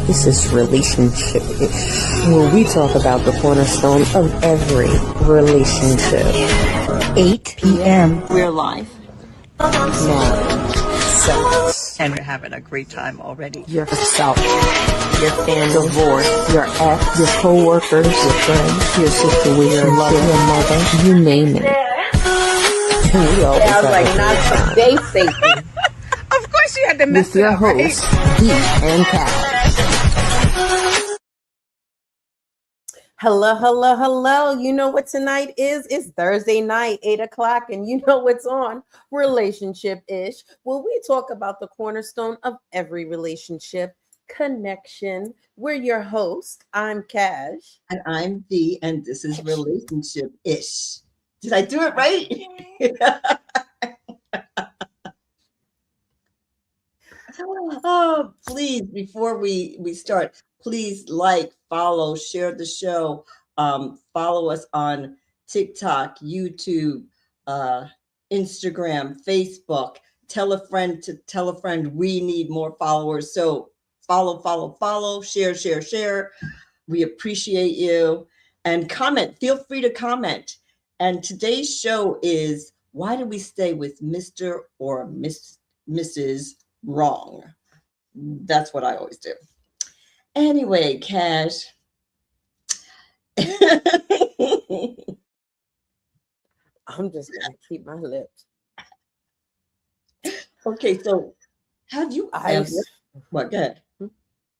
This is Relationship Ish, where we talk about the cornerstone of every relationship. 8 p.m. We're live. Marriage, sex, And we're having a great time already. yourself, your family, divorce, your ex, your co-workers, your friends, your sister, your lover, your mother, you name it. And we always I was like, have a not today, Satan. Of course you had to mess with your it up, right? hosts, Dee and Cal. Hello, hello, hello. You know what tonight is? It's Thursday night, 8 o'clock, and you know what's on Relationship Ish. Well, we talk about the cornerstone of every relationship, connection. We're your host. I'm Cash. And I'm Dee, and this is Relationship Ish. Did I do it right? Oh, please, before we start, please like, follow, share the show. Follow us on TikTok, YouTube, Instagram, Facebook. Tell a friend to tell a friend. We need more followers. So follow, share. We appreciate you. And comment. Feel free to comment. And today's show is, why do we stay with Mr. or Mrs. Wrong? That's what I always do. Anyway, Cash. I'm just going to keep my lips. Okay, so have you ever, what, go ahead.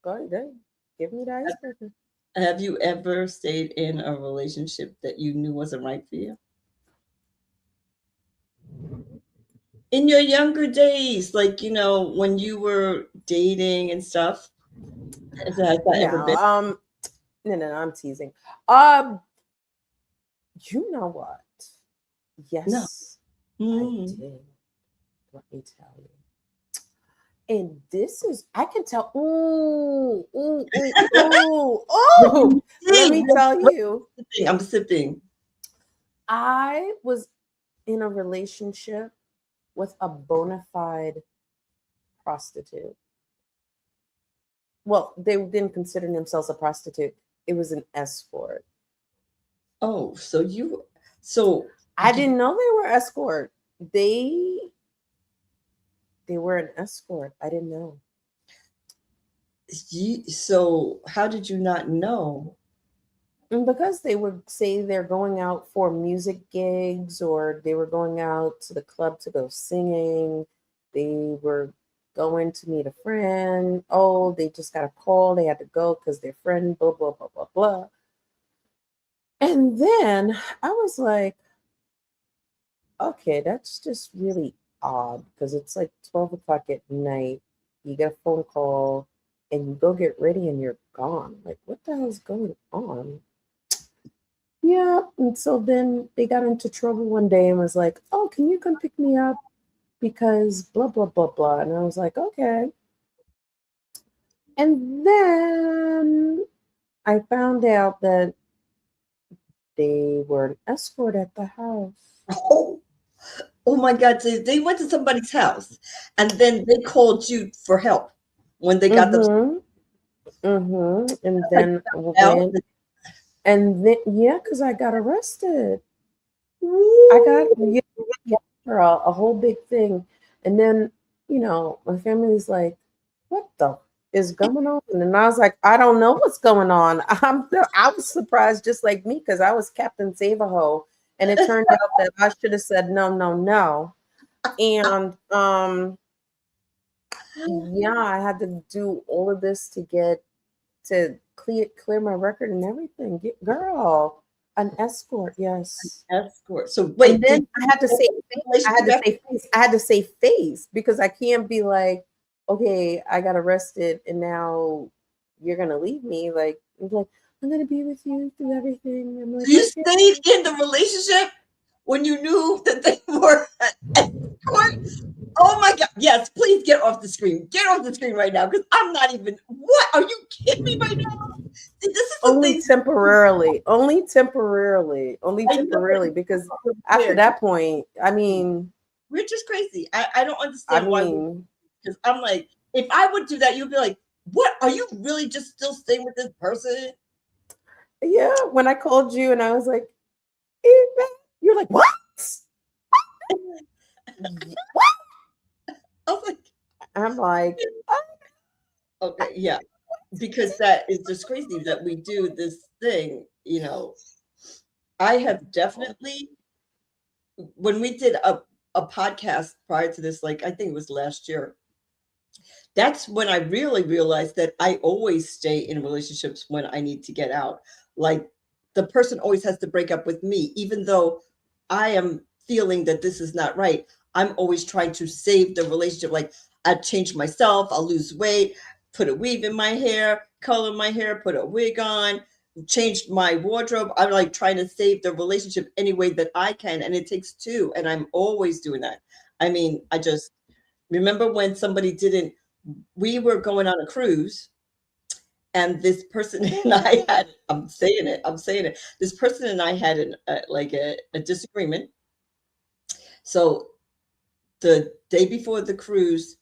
Go ahead. Give me the icebreaker. Have you ever stayed in a relationship that you knew wasn't right for you? In your younger days, like, you know, when you were dating and stuff? Has that ever been? No, I'm teasing. You know what? Yes, No. I did. Let me tell you. And this is, I can tell. Ooh. Let me tell you. I'm sipping. I was in a relationship with a bona fide prostitute. Well, they didn't consider themselves a prostitute. It was an escort. Oh, so I didn't know they were escort. They were an escort. I didn't know. So how did you not know? And because they would say they're going out for music gigs, or they were going out to the club to go singing. They were going to meet a friend. Oh, they just got a call. They had to go because their friend, blah, blah, blah, blah, blah. And then I was like, okay, that's just really odd, because it's like 12 o'clock at night. You get a phone call and you go get ready and you're gone. Like, what the hell is going on? Yeah. And so then they got into trouble one day and was like, oh, can you come pick me up? Because blah, blah, blah, blah. And I was like, okay. And then I found out that they were an escort at the house. Oh my God. So they went to somebody's house and then they called you for help when they got them. And then because I got arrested. I got a whole big thing. And then, you know, my family's like, what the is going on? And I was like, I don't know what's going on. I was surprised just like me, because I was Captain Save-A-Ho. And it turned out that I should have said no. And I had to do all of this to clear my record and everything. Girl, an escort, yes. An escort. So wait, and then I had to say face, because I can't be like, okay, I got arrested and now you're gonna leave me. Like, I'm gonna be with you through everything. I'm like, you stayed in the relationship when you knew that they were escort? Oh my God. Yes, please get off the screen. Get off the screen right now, because I'm not even, what? Are you kidding me right now? See, this is only temporarily, because after that point, I mean, we're just crazy. I don't understand why. Because I'm like, if I would do that, you'd be like, what are you really just still staying with this person? Yeah, when I called you and I was like, you're like, what? What? I was like, I'm like, okay, yeah, because that is just crazy that we do this thing, you know. I have definitely, when we did a podcast prior to this, like I think it was last year, that's when I really realized that I always stay in relationships when I need to get out. Like the person always has to break up with me, even though I am feeling that this is not right. I'm always trying to save the relationship. Like I change myself, I'll lose weight, put a weave in my hair, color my hair, put a wig on, change my wardrobe. I'm like trying to save the relationship any way that I can. And it takes two. And I'm always doing that. I mean, I just remember when somebody didn't, we were going on a cruise and this person and I had, I'm saying it, this person and I had a disagreement. So the day before the cruise,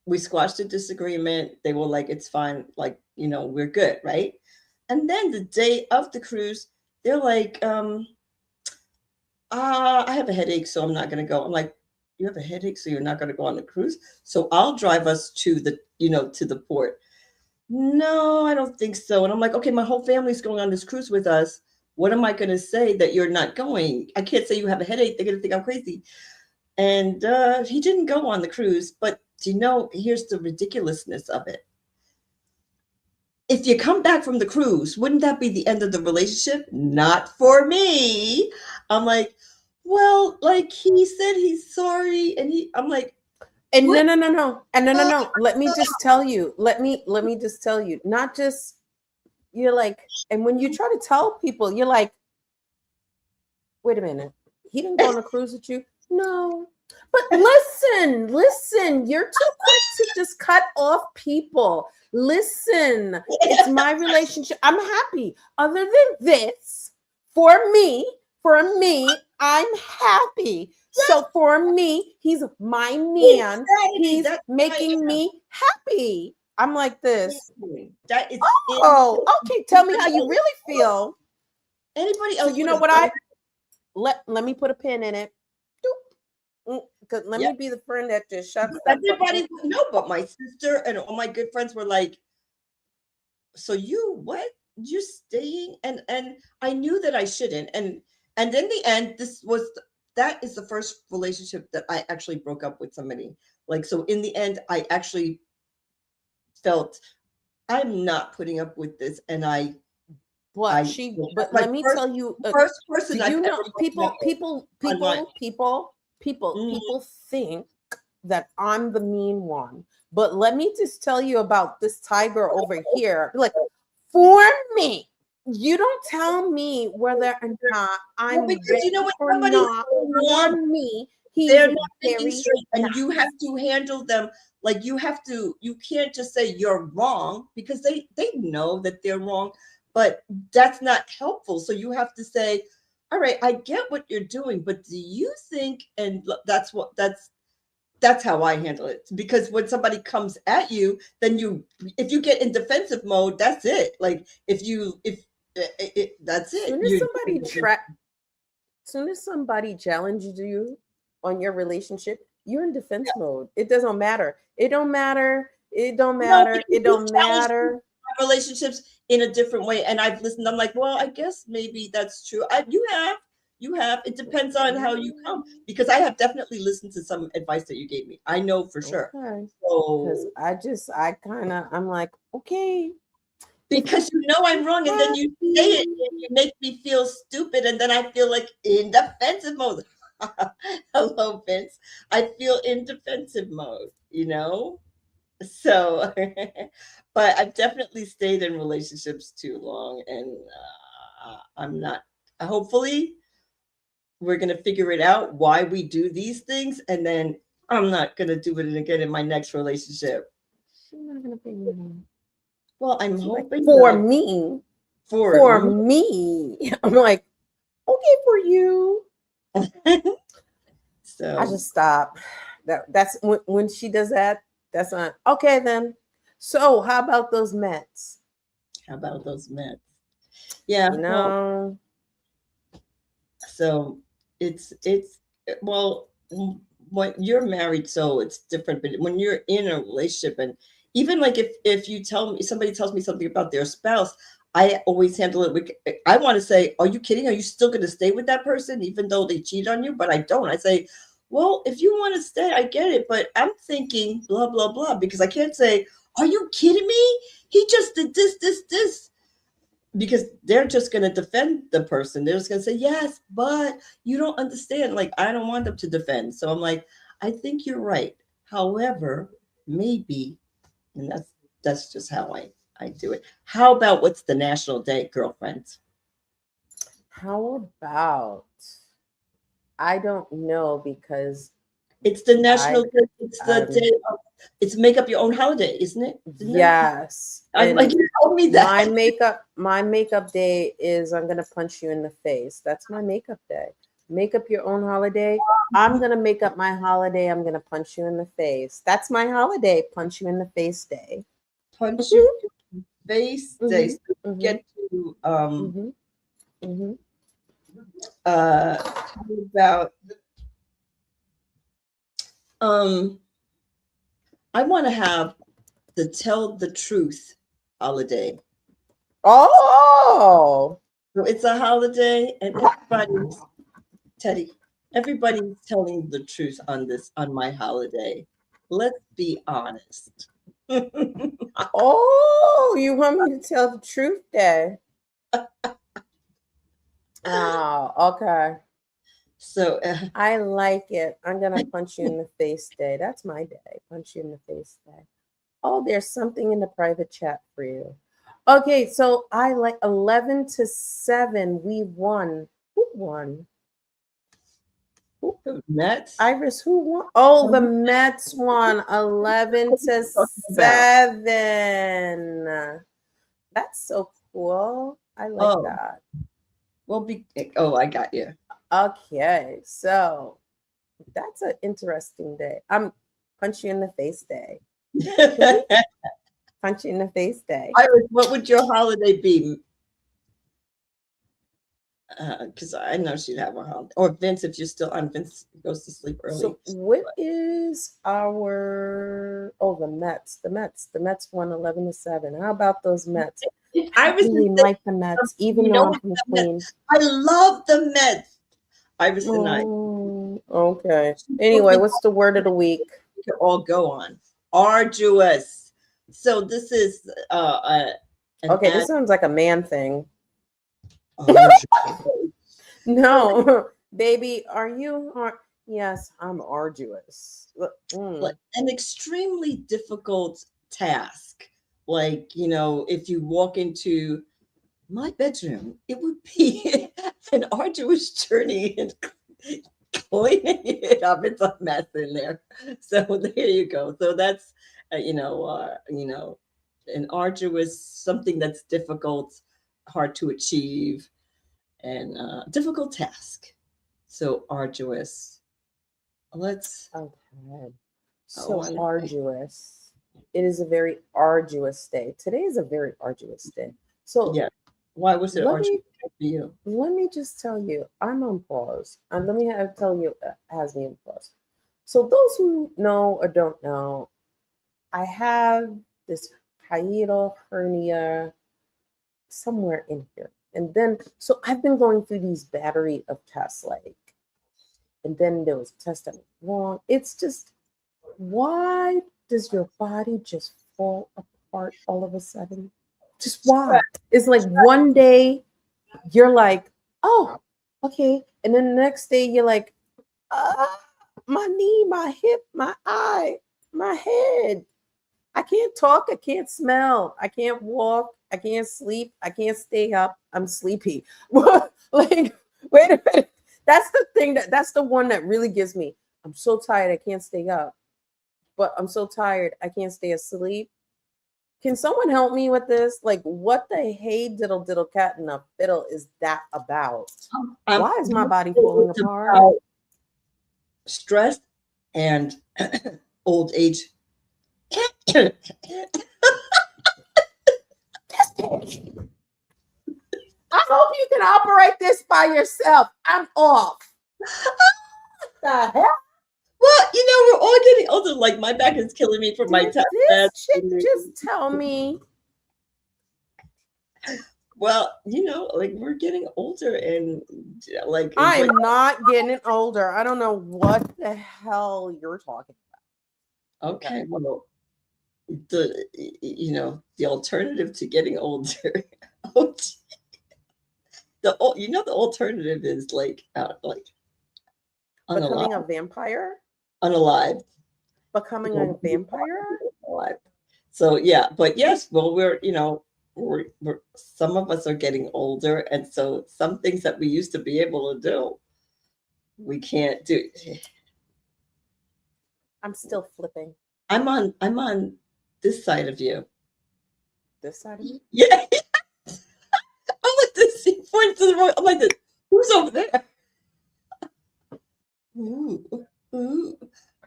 we squashed the disagreement. They were like, it's fine. Like, you know, we're good. Right. And then the day of the cruise, they're like, I have a headache, so I'm not going to go. I'm like, you have a headache, so you're not going to go on the cruise. So I'll drive us to the, you know, to the port. No, I don't think so. And I'm like, okay, my whole family's going on this cruise with us. What am I going to say that you're not going? I can't say you have a headache. They're going to think I'm crazy. And he didn't go on the cruise. But you know, here's the ridiculousness of it. If you come back from the cruise, wouldn't that be the end of the relationship? Not for me. I'm like, well, like he said he's sorry. And I'm like, and what? no. And no. Let me just tell you. Let me just tell you. Not just you're like, and when you try to tell people, you're like, wait a minute. He didn't go on a cruise with you? No. But listen, you're too quick to just cut off people. Listen, it's my relationship. I'm happy. Other than this, for me, I'm happy. So for me, he's my man. He's making me happy. I'm like this. That is Oh, okay. Tell me how you really feel. Anybody else? So you know what let me put a pin in it. Because let me be the friend that just shuts that. Everybody would know, but my sister and all my good friends were like, so what? You're staying? And I knew that I shouldn't. And in the end, that is the first relationship that I actually broke up with somebody. Like, so in the end, I actually felt I'm not putting up with this. And but let me tell you, first person you know, people think that I'm the mean one. But let me just tell you about this tiger over here. Like, for me, you don't tell me whether or not I'm because you know what, or not. For me, they're not thinking straight, and you have to handle them like you can't just say you're wrong because they know that they're wrong, but that's not helpful. So you have to say, all right, I get what you're doing, but do you think, and that's how I handle it. Because when somebody comes at you, then if you get in defensive mode, that's it. Like that's it. Soon as somebody challenges you on your relationship, you're in defense mode. It doesn't matter. It don't matter. Relationships in a different way, and I've listened. I'm like, well, I guess maybe that's true. You have. It depends on how you come, because I have definitely listened to some advice that you gave me. I know for sure. Because I'm like, okay. Because you know I'm wrong, and then you say it, and you make me feel stupid, and then I feel like in defensive mode. Hello, Vince. I feel in defensive mode, you know? So, but I've definitely stayed in relationships too long, and I'm not. Hopefully, we're going to figure it out why we do these things, and then I'm not going to do it again in my next relationship. She's not going to figure it out. Well, I'm hoping for me. I'm like, okay, for you. So I just stop. That's when she does that. That's not okay. Then So how about those Mets? How about those Mets? Yeah. You Well, know, so it's well, when you're married, so it's different. But when you're in a relationship, and even like if you tell me somebody tells me something about their spouse, I always handle it with, I want to say, are you kidding? Are you still going to stay with that person even though they cheat on you? But I don't. I say, well, if you want to stay, I get it, but I'm thinking blah blah blah, because I can't say, are you kidding me? He just did this, because they're just going to defend the person. They're just going to say, yes, but you don't understand. Like, I don't want them to defend. So I'm like, I think you're right. However, maybe, and that's just how I do it. How about what's the national day, girlfriends? how about, I don't know because It's the I national day. It's the I'm day of, it's make up your own holiday, isn't it? Isn't that? yes. I'm like, And you told me my that. makeup day is I'm gonna punch you in the face. That's my makeup day. Make up your own holiday. I'm gonna make up my holiday. I'm gonna punch you in the face. That's my holiday. Punch you in the face day. Punch you in the face day. Mhm, So mhm, get to mhm, mhm. how about I want to have the tell the truth holiday. Oh, So it's a holiday, and everybody's telling the truth on my holiday. Let's be honest. oh, you want me to tell the truth day? Oh, okay. So I like it. I'm gonna punch you in the face day. That's my day. Punch you in the face day. Oh, there's something in the private chat for you. Okay, so I like 11-7. We won. Who won? Who, the Mets. Iris, who won? Oh, the What Mets won are you talking about? 11-7. That's so cool. I like Oh, that. well, oh, I got you. Okay, so that's an interesting day. I'm punch you in the face day. Can we punch you in the face day? Iris, what would your holiday be? Because I know she'd have a holiday. Or Vince, if you're still on, Vince goes to sleep early. So what is our the Mets? The Mets won 11-7. How about those Mets? I Iris is really the, like the Mets, even you though know I'm what, from the Mets. Queens. I love the Mets. Iris and I. Oh, okay. What Anyway, what's the word of the week? we could all go on. Arduous. So this is an Okay, this sounds like a man thing. arduous. No, baby, are you? Yes, I'm arduous. Like an extremely difficult task. Like, if you walk into my bedroom, it would be an arduous journey and cleaning it up. It's a mess in there. So there you go. So that's an arduous, something that's difficult, hard to achieve, and difficult task. So arduous. Let's. Okay. Oh, So arduous. It is a very arduous day. Today is a very arduous day. So yeah. Why was it let arduous me for you? let me just tell you, I'm on pause. And let me tell you, has me on pause. So those who know or don't know, I have this hiatal hernia somewhere in here. And then, so I've been going through these battery of tests, and then there was a test that was wrong. It's just, why does your body just fall apart all of a sudden? Just why? It's like one day you're like, oh, okay. And then the next day you're like, my knee, my hip, my eye, my head. I can't talk. I can't smell. I can't walk. I can't sleep. I can't stay up. I'm sleepy. Like, wait a minute. That's the thing that's the one that really gives me. I'm so tired. I can't stay up. But I'm so tired. I can't stay asleep. Can someone help me with this? Like, what the hey diddle diddle cat in a fiddle is that about? Why is my body falling apart? Stress and old age. I hope you can operate this by yourself. I'm off. The hell? Well, we're all getting older. Like my back is killing me from my Did tap this dance. chick just tell me? Well, like we're getting older, and like I am not getting older. I don't know what the hell you're talking about. okay, well, the alternative to getting older. The alternative is like Becoming a unalive. vampire? Unalive. Becoming a vampire? Alive. So yeah, but yes, well, we're some of us are getting older, and so some things that we used to be able to do, we can't do. I'm still flipping. I'm on this side of you. This side of you? Yeah. I'm like this. He points to the right. I'm like this. Who's over there? Ooh, ooh,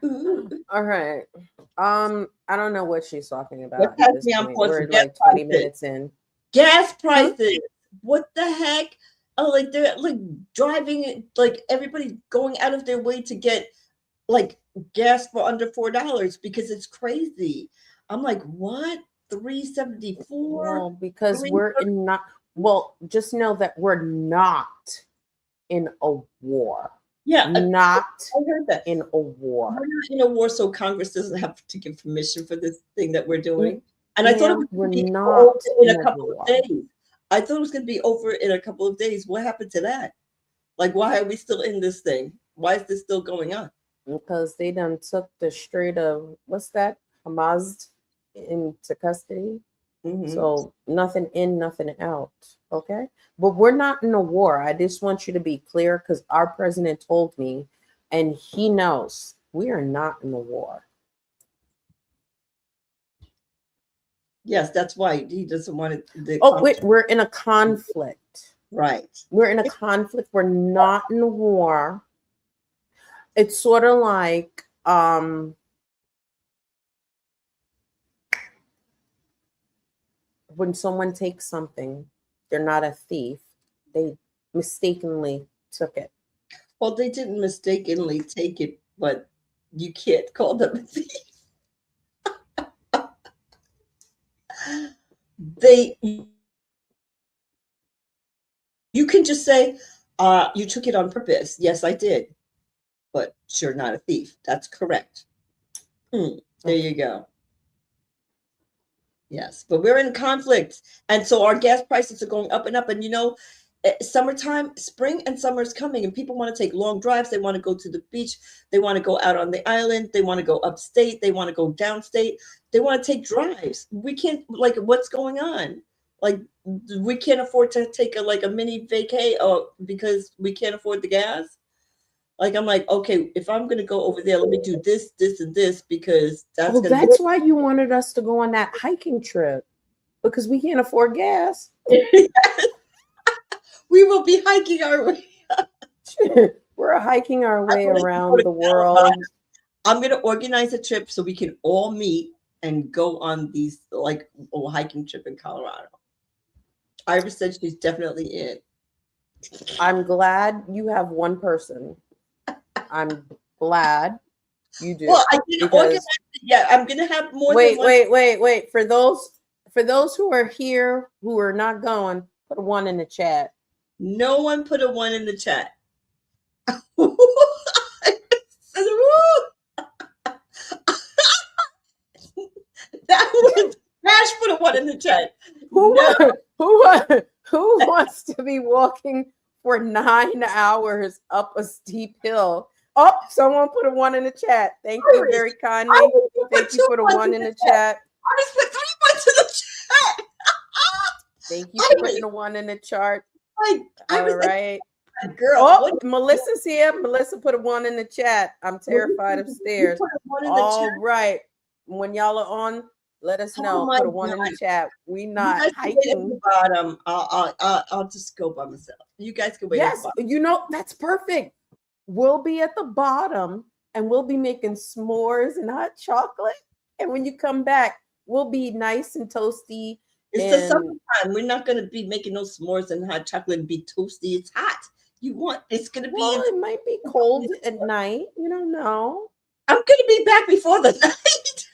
ooh. All right. I don't know what she's talking about Let's at have this me on point. pause We're for gas like 20 prices. minutes in. Gas prices. What the heck? Oh, like they're like driving, like everybody's going out of their way to get like gas for under $4 because it's crazy. I'm like, what? $3.74? Well, because just know that we're not in a war. Yeah, Not I heard that. in a war. We're not in a war, so Congress doesn't have to give permission for this thing that we're doing. And I thought it was going to be over in a couple of days. I thought it was going to be over in a couple of days. What happened to that? Like, why are we still in this thing? Why is this still going on? Because they done took the Strait of, what's that? Hamas into custody. Mm-hmm. So nothing in, nothing out. Okay. But we're not in a war. I just want you to be clear because our president told me, and he knows we are not in a war. Yes, that's why he doesn't want it. We're in a conflict. Right. We're in a conflict. We're not in a war. It's sort of like when someone takes something, they're not a thief. They mistakenly took it. Well, they didn't mistakenly take it, but you can't call them a thief. You can just say, you took it on purpose. Yes, I did. But you're not a thief. That's correct. There you go. Yes, but we're in conflict. And so our gas prices are going up and up. And summertime, spring and summer is coming, and people want to take long drives. They want to go to the beach. They want to go out on the island. They want to go upstate. They want to go downstate. They want to take drives. We can't, like, what's going on? Like, we can't afford to take a mini vacay because we can't afford the gas. Like, I'm like, okay, if I'm going to go over there, let me do this, this, and this, because that's why you wanted us to go on that hiking trip, because we can't afford gas. We will be hiking our way. We're hiking our way around the world. I'm going to organize a trip so we can all meet and go on these hiking trip in Colorado. Iris said she's definitely in. I'm glad you have one person. I'm glad you do. Well, I didn't organize it yet. I'm going to have more. Wait. For those who are here who are not going, put a 1 in the chat. No one put a 1 in the chat. That was Ash put a 1 in the chat. Who wants to be walking for 9 hours up a steep hill? Oh, someone put a 1 in the chat. Thank you very kindly. Thank you for the 1 in the chat. I just put 3 1s in the chat. Thank you for putting the 1 in the chart. All right. Girl. Oh, Melissa's here. Melissa put a 1 in the chat. I'm terrified of stairs. All right. When y'all are on, let us know. Put a 1 in the chat. We not hiking. At the bottom. I'll just go by myself. You guys can wait. Yes, that's perfect. We'll be at the bottom and we'll be making s'mores and hot chocolate. And when you come back, we'll be nice and toasty It's the summertime. We're not going to be making no s'mores and hot chocolate and be toasty. It's hot. It's going to be. Well, it might be cold at night. You don't know. I'm going to be back before the night.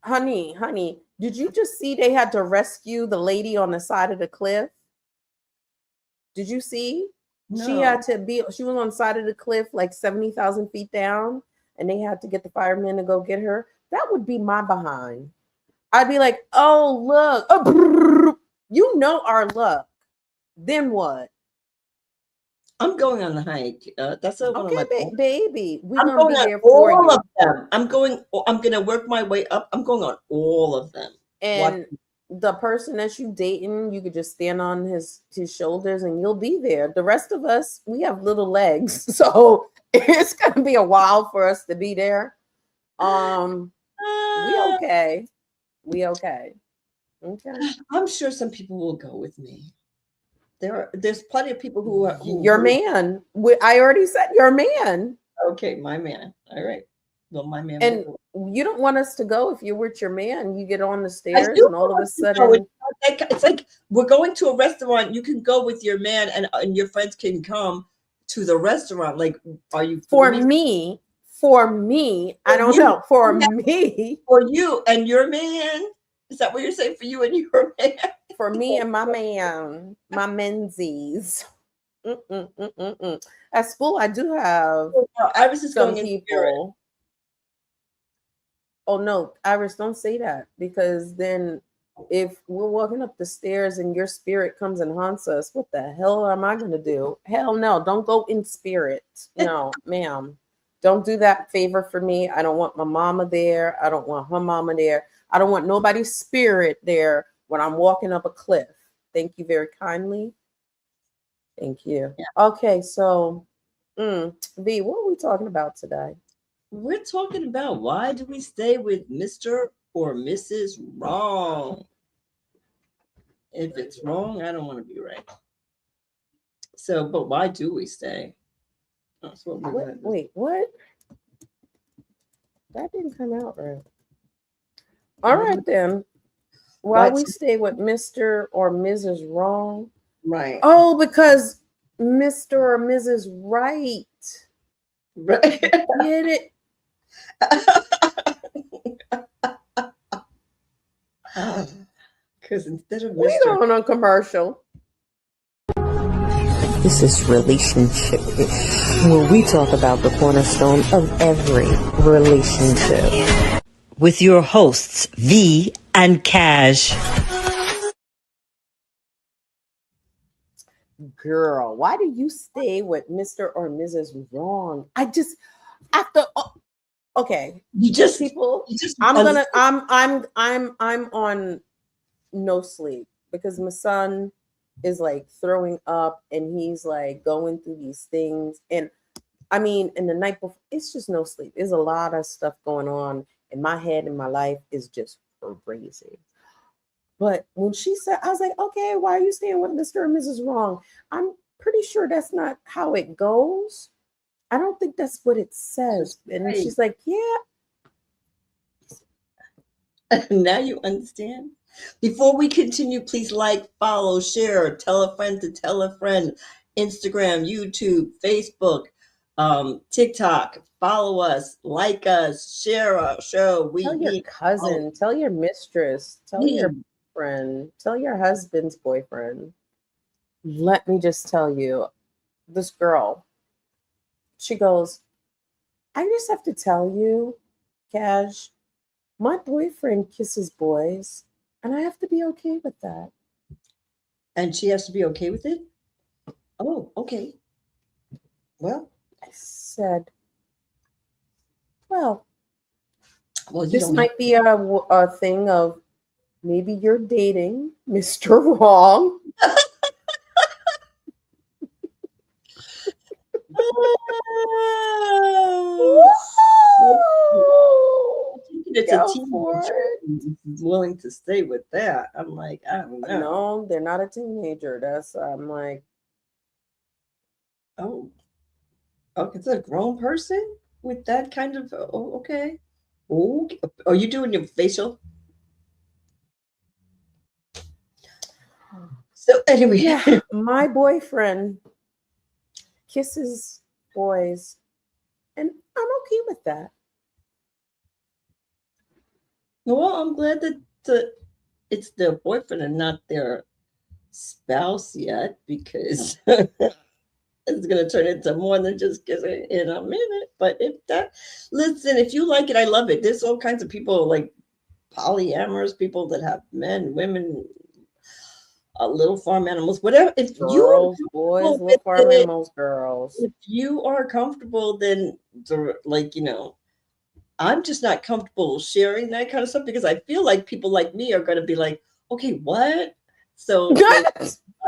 Honey, did you just see they had to rescue the lady on the side of the cliff? Did you see? No. She was on the side of the cliff, like 70,000 feet down, and they had to get the firemen to go get her. That would be my behind. I'd be like, oh, look. Oh, brrr. You know our luck. Then what? I'm going on the hike. That's one okay, of my baby. We're I'm gonna going be on there for all you. of them. I'm going to work my way up. I'm going on all of them. And the person that you dating, you could just stand on his shoulders and you'll be there. The rest of us, we have little legs, so it's gonna be a while for us to be there. We okay. Okay. I'm sure some people will go with me. There's plenty of people who are your man. I already said your man. Okay, my man. All right. Well, my man. And you don't want us to go if you're with your man. You get on the stairs and all of a sudden it's like we're going to a restaurant. You can go with your man and your friends can come to the restaurant. Like, are you for me? I don't know. For me. For you and your man. Is that what you're saying? For you and your man? For me and my man, my menzies. At school, I do have Iris is some going people. Oh no, Iris, don't say that, because then if we're walking up the stairs and your spirit comes and haunts us, what the hell am I going to do? Hell no, don't go in spirit. No, ma'am. Don't do that favor for me. I don't want my mama there. I don't want her mama there. I don't want nobody's spirit there when I'm walking up a cliff. Thank you very kindly. Thank you. Yeah. Okay, so V, what are we talking about today? We're talking about why do we stay with Mr. or Mrs. Wrong? If it's wrong, I don't want to be right. So, but why do we stay? That's what we're Wait, what? That didn't come out right. All right, then. Why we stay with Mr. or Mrs. Wrong? Right. Oh, because Mr. or Mrs. Right. Right. Get it? Because instead of we going on commercial. This is Relationship, where we talk about the cornerstone of every relationship. With your hosts, V and Cash. Girl, why do you stay with Mr. or Mrs. Wrong? I just after okay. I'm on no sleep because my son is like throwing up and he's like going through these things. And I mean, in the night before, it's just no sleep. There's a lot of stuff going on in my head and my life is just crazy. But when she said, I was like, okay, why are you staying with Mr. and Mrs. Wrong? I'm pretty sure that's not how it goes. I don't think that's what it says. And she's like, yeah. Now you understand? Before we continue, please like, follow, share, tell a friend to tell a friend. Instagram, YouTube, Facebook, TikTok. Follow us, like us, share our show. Tell your cousin, tell your mistress, tell your friend, tell your husband's boyfriend. Let me just tell you, this girl, she goes, I just have to tell you, Cash, my boyfriend kisses boys, and I have to be okay with that. And she has to be okay with it? Oh, okay. Well, I said, well this might be a thing of maybe you're dating Mr. Wrong. It's a teenager willing to stay with that. I'm like, I don't know. No, they're not a teenager. I'm like, oh, it's a grown person with that kind of. Oh, okay. Oh, are you doing your facial? So anyway, Yeah, my boyfriend kisses boys, and I'm okay with that. well, I'm glad that it's their boyfriend and not their spouse yet, because it's going to turn into more than just kissing in a minute. But if that, listen, if you like it, I love it. There's all kinds of people like polyamorous people that have men, women, little farm animals, whatever. If you are Girls, boys, comfortable with little farm it, animals, girls. if you are comfortable, then like, I'm just not comfortable sharing that kind of stuff, because I feel like people like me are going to be like, okay, what? So like,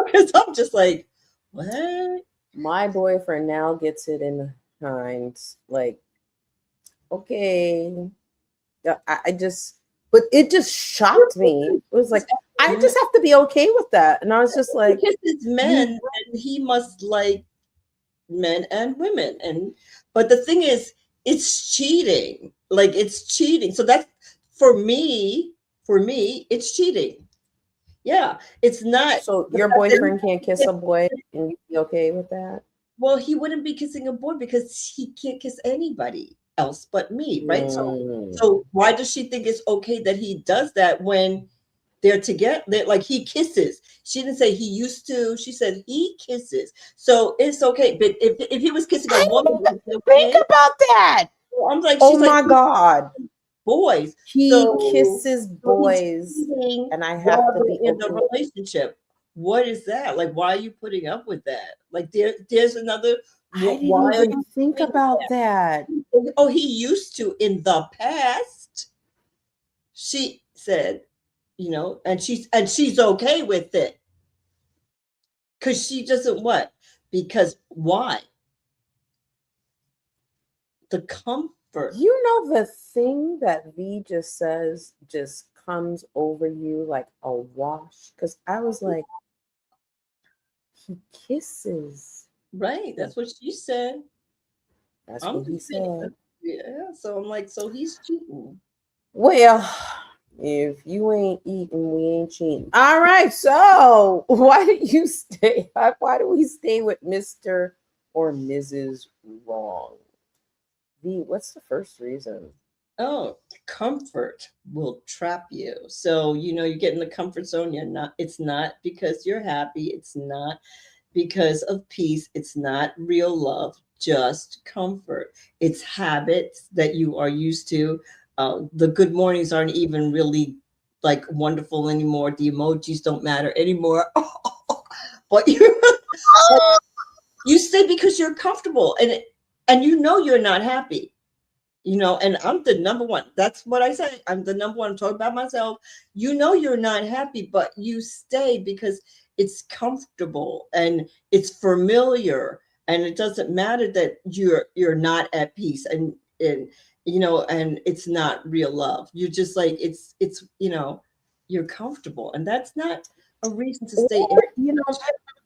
because I'm just like, what? My boyfriend now gets it in kind, like, okay. Yeah, I just, but it just shocked me. It was like, I just have to be okay with that. And I was just like, Because it's men, and he must like men and women. And but the thing is, it's cheating. Like, it's cheating. So that's for me, it's cheating. Yeah, it's not so the your fact that boyfriend can't kiss a boy and you be okay with that? well, he wouldn't be kissing a boy because he can't kiss anybody else but me, right? So Mm. so why does she think it's okay that he does that when they're together? Like, he kisses. She didn't say he used to. She said he kisses. So it's okay. But if he was kissing a I woman, didn't it's think okay. about that. So I'm like, Oh she's like my God. boys. He So kisses he's boys cheating and I have while to be they're in the okay. relationship. What is that? Like, why are you putting up with that? Like, there's another. I didn't Why are even you think doing about that. that? Oh, he used to in the past. She said, and she's okay with it, because she doesn't what? Because why? The comfort. You know, the thing that V just says just comes over you like a wash. Because I was like, he kisses. Right. That's what she said. That's I'm what he just saying. said. Yeah. So I'm like, so he's cheating. Well, if you ain't eating, we ain't cheating. All right. So why did you stay? Why do we stay with Mr. or Mrs. Wrong? V, what's the first reason? Oh, comfort will trap you. So, you get in the comfort zone. It's not because you're happy. It's not because of peace. It's not real love, just comfort. It's habits that you are used to. The good mornings aren't even really like wonderful anymore. The emojis don't matter anymore. But you stay because you're comfortable, and you're not happy. And I'm the number one. That's what I say. I'm the number one. I'm talking about myself. You're not happy, but you stay because it's comfortable and it's familiar, and it doesn't matter that you're not at peace, and it's not real love. You're just like you're comfortable, and that's not a reason to stay in. Or,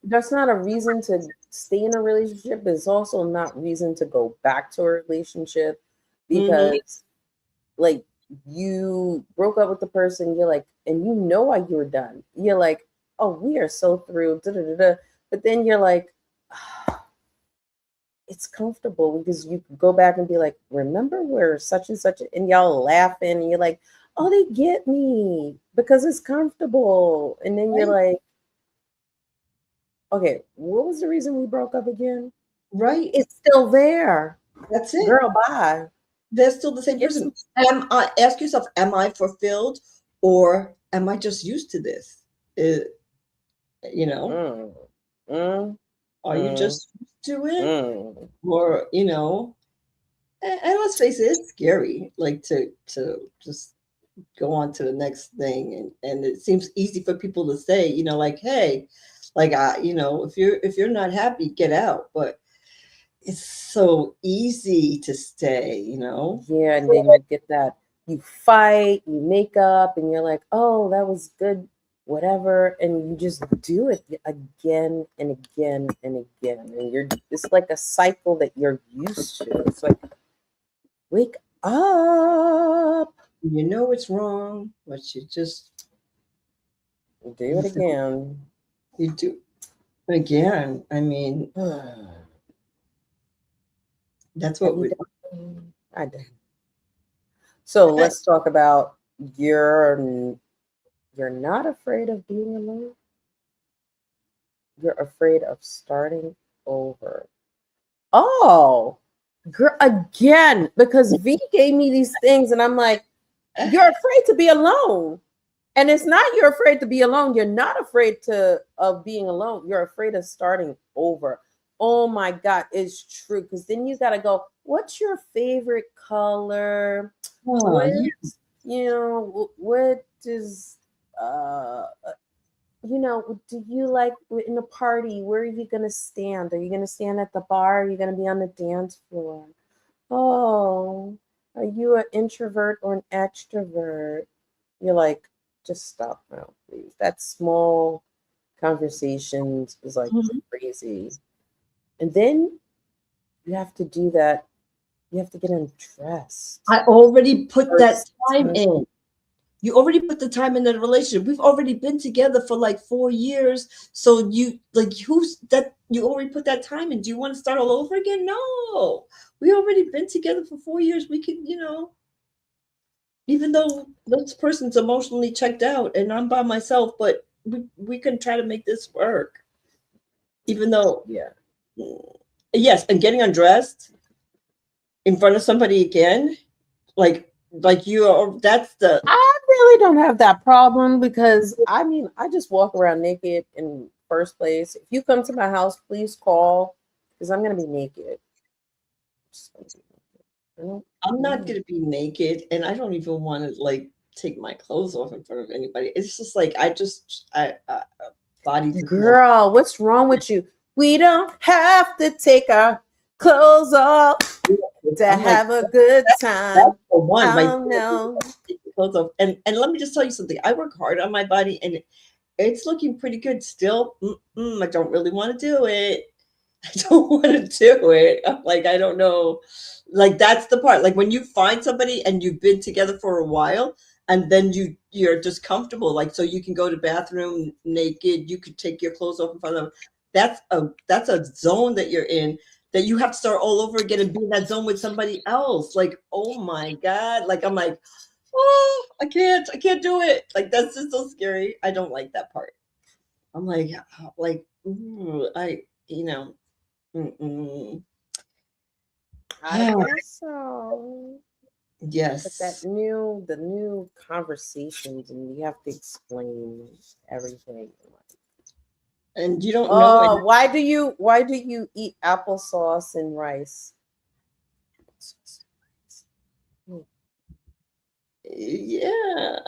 that's not a reason to stay in a relationship, but it's also not reason to go back to a relationship Mhm. because, like, you broke up with the person, you're like, and you know why you were done. You're like, oh, we are so through, da, da, da, da. But then you're like, it's comfortable because you could go back and be like, remember where such and such, and y'all laughing, and you're like, oh, they get me because it's comfortable. And then you're Right, like, okay, what was the reason we broke up again? right. It's still there. That's it. Girl, bye. They're still the same Get some. person. Ask yourself, am I fulfilled, or am I just used to this? Uh, you know, Mm, mm, are you mm, just used to it? mm. Or, and let's face it, it's scary, like to just go on to the next thing. And it seems easy for people to say, like, hey, like, if you're not happy, get out. But it's so easy to stay. Yeah, and then you get that. You fight, you make up, and you're like, oh, that was good, whatever. And you just do it again and again and again. And it's like a cycle that you're used to. It's like, wake up, You know it's wrong, but you just do it again. You do. Again, I mean, that's Have what you we. done? I did. So let's talk about you're not afraid of being alone. You're afraid of starting over. Oh, girl, again, because V gave me these things, and I'm like, you're afraid to be alone. And it's not you're afraid to be alone. You're not afraid of being alone. You're afraid of starting over. Oh my God, it's true. Because then you gotta go, what's your favorite color? Oh, What yeah. what is do you like in a party? Where are you gonna stand? Are you gonna stand at the bar? Are you gonna be on the dance floor? Oh, are you an introvert or an extrovert? You're like, just stop now, please. That small conversations is like Mhm. crazy. And then you have to do that. You have to get undressed. I already put that First time time. in. You already put the time in that relationship. We've already been together for like 4 years. So you like who's that you already put that time in. Do you want to start all over again? No. We already been together for 4 years. We can, even though this person's emotionally checked out and I'm by myself, but we can try to make this work. Even though, Yeah. yes, and getting undressed in front of somebody again, like you are, that's the I really don't have that problem because I mean, I just walk around naked in first place. If you come to my house, please call because I'm gonna be naked. Just gonna be naked. I don't I'm not know. gonna be naked, and I don't even want to like take my clothes off in front of anybody. It's just like I bodies is more. Girl, what's wrong with you? We don't have to take our clothes off to I'm like have a good that's time. the one right Oh there. no. Take your clothes off, and let me just tell you something. I work hard on my body, and it's looking pretty good still. I don't really want to do it. I don't want to do it. I'm like, I don't know. Like that's the part. Like when you find somebody and you've been together for a while and then you're just comfortable. Like so you can go to bathroom naked, you could take your clothes off in front of them. That's a zone that you're in that you have to start all over again and be in that zone with somebody else. Like, oh my God. Like I'm like, oh, I can't do it. Like that's just so scary. I don't like that part. I'm like, ooh, Mm-mm. I guess so. But Yes. the new conversations, and you have to explain everything. And you don't know. And Oh, why do you eat applesauce and rice? yeah.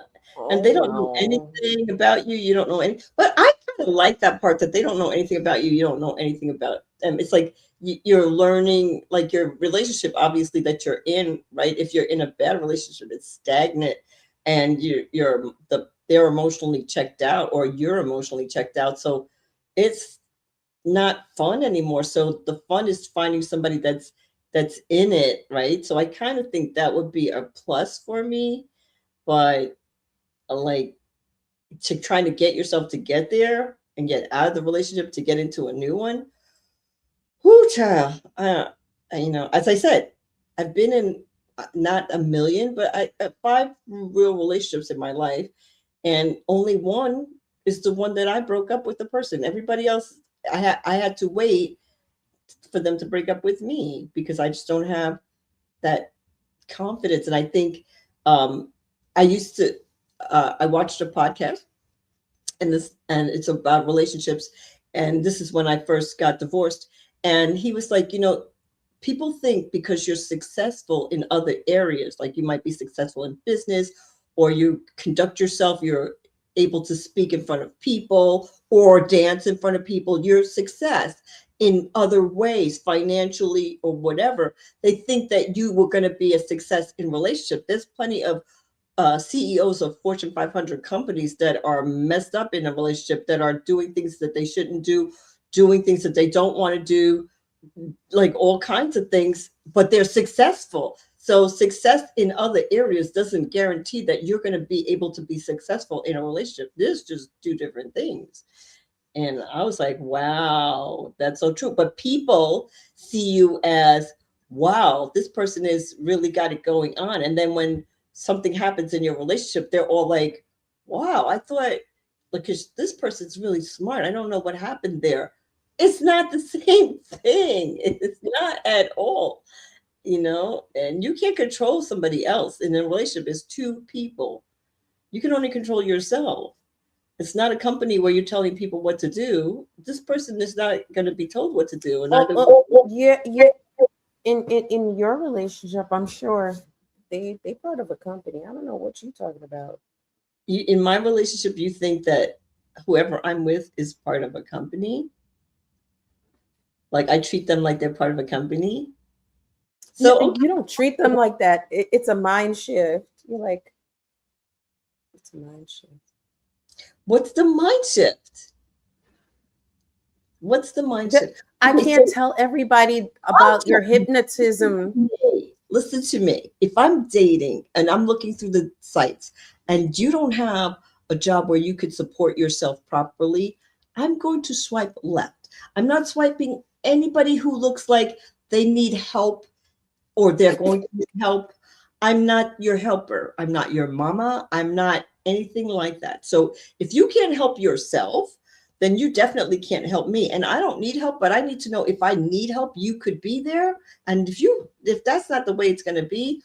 And they Oh don't know no. anything about you. You don't know any. But I kind of like that part that they don't know anything about you. You don't know anything about them. It's like you're learning, like your relationship, obviously, that you're in, right? If you're in a bad relationship, it's stagnant and they're emotionally checked out or you're emotionally checked out. So it's not fun anymore. So the fun is finding somebody that's in it, right? So I kind of think that would be a plus for me, but like to trying to get yourself to get there and get out of the relationship to get into a new one. Whoo, child. As I said, I've been in not a million, but five real relationships in my life, and only one is the one that I broke up with the person. Everybody else, I had to wait for them to break up with me because I just don't have that confidence. And I think um, I used to. I watched a podcast, and it's about relationships. And this is when I first got divorced. And he was like, people think because you're successful in other areas, like you might be successful in business or you conduct yourself, you're able to speak in front of people or dance in front of people, your success in other ways, financially or whatever. They think that you were going to be a success in relationship. There's plenty of CEOs of Fortune 500 companies that are messed up in a relationship, that are doing things that they shouldn't do, doing things that they don't want to do, like all kinds of things, but they're successful. So success in other areas doesn't guarantee that you're going to be able to be successful in a relationship. There's just two different things. And I was like, wow, that's so true. But people see you as, wow, this person is really got it going on. And then when something happens in your relationship, they're all like, wow, I thought, because this person's really smart. I don't know what happened there. It's not the same thing. It's not at all, and you can't control somebody else in a relationship. It's two people. You can only control yourself. It's not a company where you're telling people what to do. This person is not going to be told what to do. And Yeah, yeah. In your relationship, I'm sure they part of a company. I don't know what you're talking about. in my relationship, you think that whoever I'm with is part of a company? Like I treat them like they're part of a company? No, So, okay, you don't treat them like that. It's a mind shift. You're like, it's a mind shift. what's the mind shift? What's the mind shift? I Okay, can't so tell everybody I'm about your hypnotism. listen to me. If I'm dating and I'm looking through the sites and you don't have a job where you could support yourself properly, I'm going to swipe left. I'm not swiping anybody who looks like they need help or they're going to need help. I'm not your helper. I'm not your mama. I'm not anything like that. So if you can't help yourself, then you definitely can't help me. And I don't need help, but I need to know if I need help, you could be there. And if that's not the way it's going to be,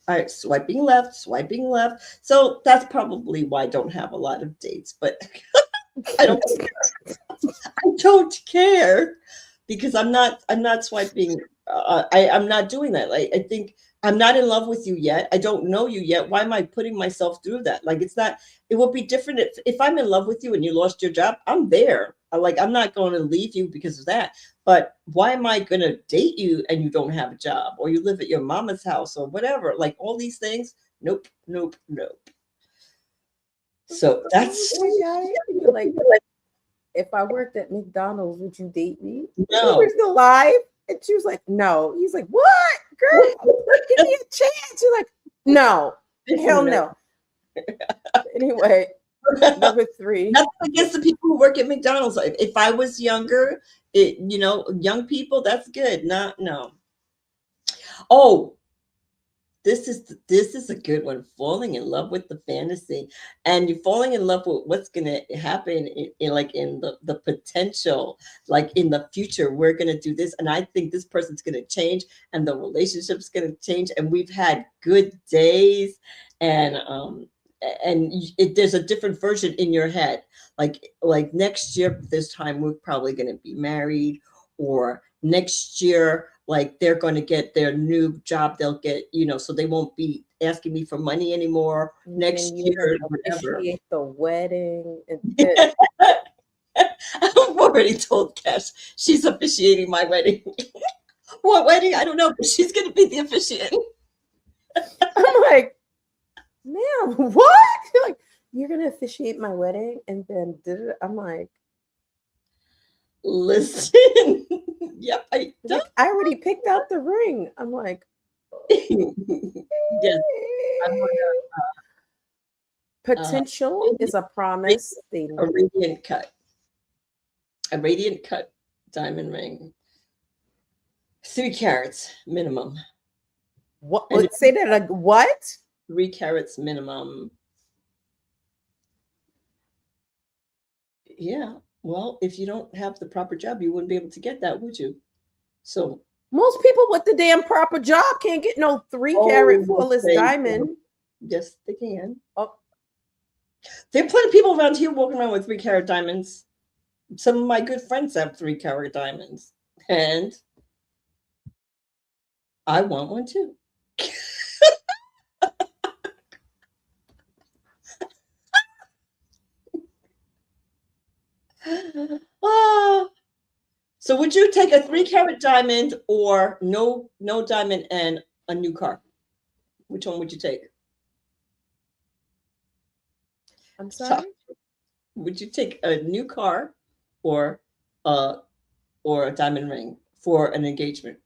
all right, swiping left, swiping left. So that's probably why I don't have a lot of dates, but I don't I don't care because I'm not swiping. I'm not doing that. Like I think I'm not in love with you yet. I don't know you yet. Why am I putting myself through that? Like it's not. It would be different if I'm in love with you and you lost your job. I'm there. I'm not going to leave you because of that. But why am I going to date you and you don't have a job or you live at your mama's house or whatever? Like all these things. Nope, nope, nope. So that's We got it. You're like, if I worked at McDonald's, would you date me? no. We're still live. And she was like, no. He's like, what? Girl, give me a chance. You're like, no. Hell no. Anyway, number 3. Nothing against the people who work at McDonald's. If I was younger, young people, that's good. Not no. Oh, this is a good one. Falling in love with the fantasy, and you're falling in love with what's gonna happen in the potential, like in the future. We're gonna do this, and I think this person's gonna change, and the relationship's gonna change, and we've had good days, and there's a different version in your head. Like next year, this time we're probably gonna be married, or next year like they're going to get their new job, they'll get, so they won't be asking me for money anymore next year, whatever. Officiate the wedding. I've already told Cash she's officiating my wedding. What wedding? I don't know, but she's going to be the officiant. I'm like, ma'am, what? You're like, you're going to officiate my wedding? And then I'm like, listen. Yep, I already picked out the ring. I'm like, yes, I'm potential is a promise. a radiant cut diamond ring, 3 carats minimum. What? Say that like what? 3 carats minimum. Yeah. Well, if you don't have the proper job, you wouldn't be able to get that, would you? So most people with the damn proper job can't get no 3-carat flawless diamond. Yes, they can. Oh, there are plenty of people around here walking around with 3-carat diamonds. Some of my good friends have 3-carat diamonds, and I want one too. Oh. So would you take a 3-carat diamond or no diamond and a new car? Which one would you take? I'm sorry. Would you take a new car or a diamond ring for an engagement?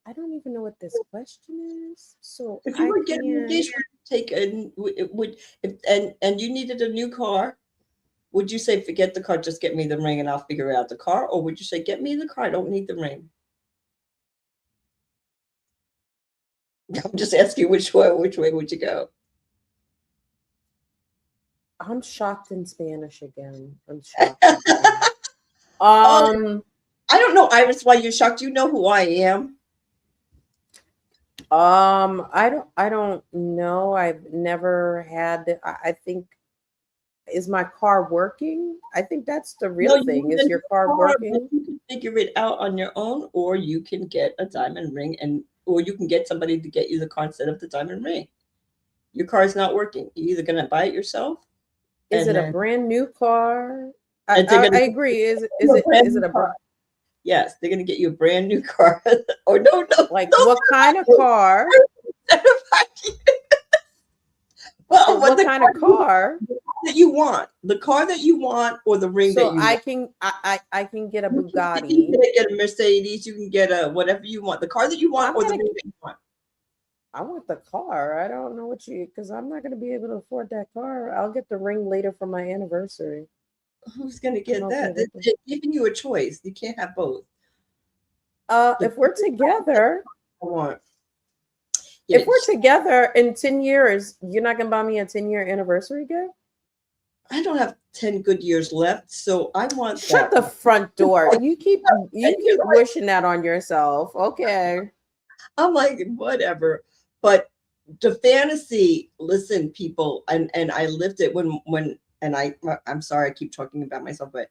I don't even know what this question is. So If you were getting an engagement, take and you needed a new car, would you say, forget the car, just get me the ring and I'll figure out the car? Or would you say, get me the car, I don't need the ring? I'm just asking which way would you go? I'm shocked in Spanish again. I'm shocked. Oh, I don't know, Iris, why you're shocked. You know who I am. I don't know. I've never had. I think, is my car working? I think that's the No, real you thing. need Is a your new car car, but working? you can figure it out on your own, or you can get a diamond ring, or you can get somebody to get you the car instead of the diamond ring. Your car is not working. You're either gonna buy it yourself, Is and it a then brand new car? and they're I gonna get agree. Is you a it brand is it new a car. Yes, they're gonna get you a brand new car. Or no, like those what are kind of not car? well, what What the kind of car? that you want, the car that you want, or the ring that So you want. I can get a You can Bugatti. get a Mercedes, you can get a whatever you want, the car that you want I'm or the gonna. ring that you want. I want the car. I don't know what you, because I'm not gonna be able to afford that car. I'll get the ring later for my anniversary. Who's gonna I'm get okay that? with it. They're giving you a choice. You can't have both. The If we're together, I want. Yeah, if we're together in 10 years, you're not gonna buy me a 10-year anniversary gift? I don't have 10 good years left, so I want Shut that the one. front door. And You keep wishing that on yourself. Okay. I'm like, whatever. But the fantasy, listen, people, and I lived it and I'm sorry I keep talking about myself, but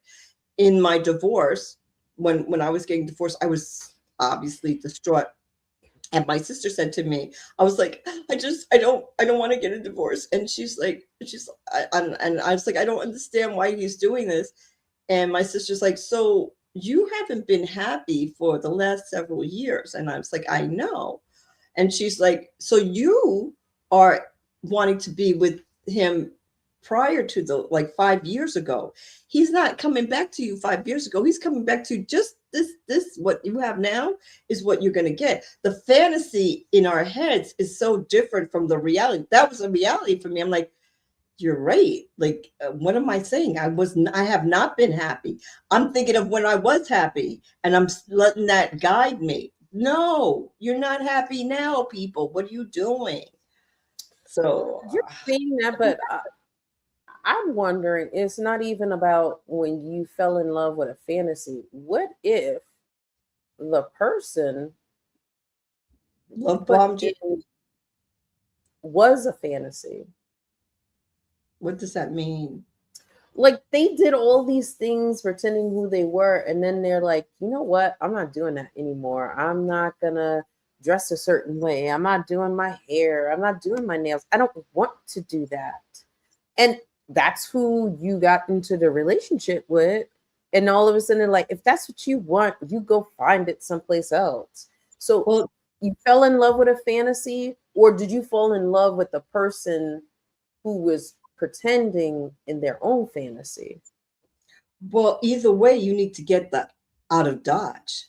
in my divorce, when I was getting divorced, I was obviously distraught. And my sister said to me, I was like, I don't want to get a divorce. And and I was like, I don't understand why he's doing this. And my sister's like, so you haven't been happy for the last several years. And I was like, I know. And she's like, so you are wanting to be with him prior to the like 5 years ago. He's not coming back to you 5 years ago. He's coming back to just this what you have now is what you're going to get. The fantasy in our heads is so different from the reality. That was a reality for me. I'm like, you're right. Like, what am I saying? I have not been happy. I'm thinking of when I was happy and I'm letting that guide me. No, you're not happy now, people. What are you doing? So, You're saying that, but I'm wondering, it's not even about when you fell in love with a fantasy. What if the person love put bombed you. in was a fantasy? What does that mean? Like they did all these things pretending who they were, and then they're like, you know what? I'm not doing that anymore. I'm not gonna dress a certain way. I'm not doing my hair. I'm not doing my nails. I don't want to do that. And that's who you got into the relationship with. And all of a sudden, like, if that's what you want, you go find it someplace else. So Well, you fell in love with a fantasy, or did you fall in love with the person who was pretending in their own fantasy? well, either way, you need to get that out of Dodge.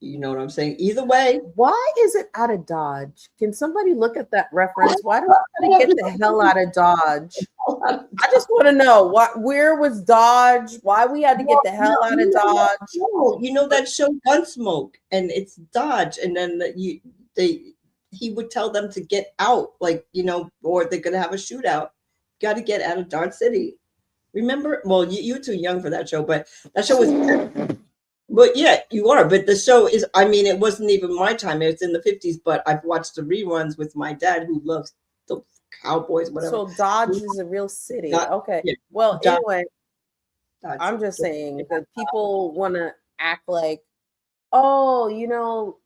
You know what I'm saying? Either way, Why is it out of Dodge? Can somebody look at that reference? Why do we gotta get the hell out of Dodge? I just want to know where was Dodge? Why we had to get the hell out of Dodge? You know that show Gunsmoke, and it's Dodge, and then he would tell them to get out, like, or they're gonna have a shootout. Got to get out of Dodge City. Remember? Well, you're too young for that show, but that show was. But yeah, you are. But the show is. I mean, it wasn't even my time. It was in the 50s. But I've watched the reruns with my dad, who loves the Cowboys, whatever. So Dodge is a real city. Not- Okay. yeah, Well, Dodge- anyway, Dodge I'm City. just saying that people want to act like, oh,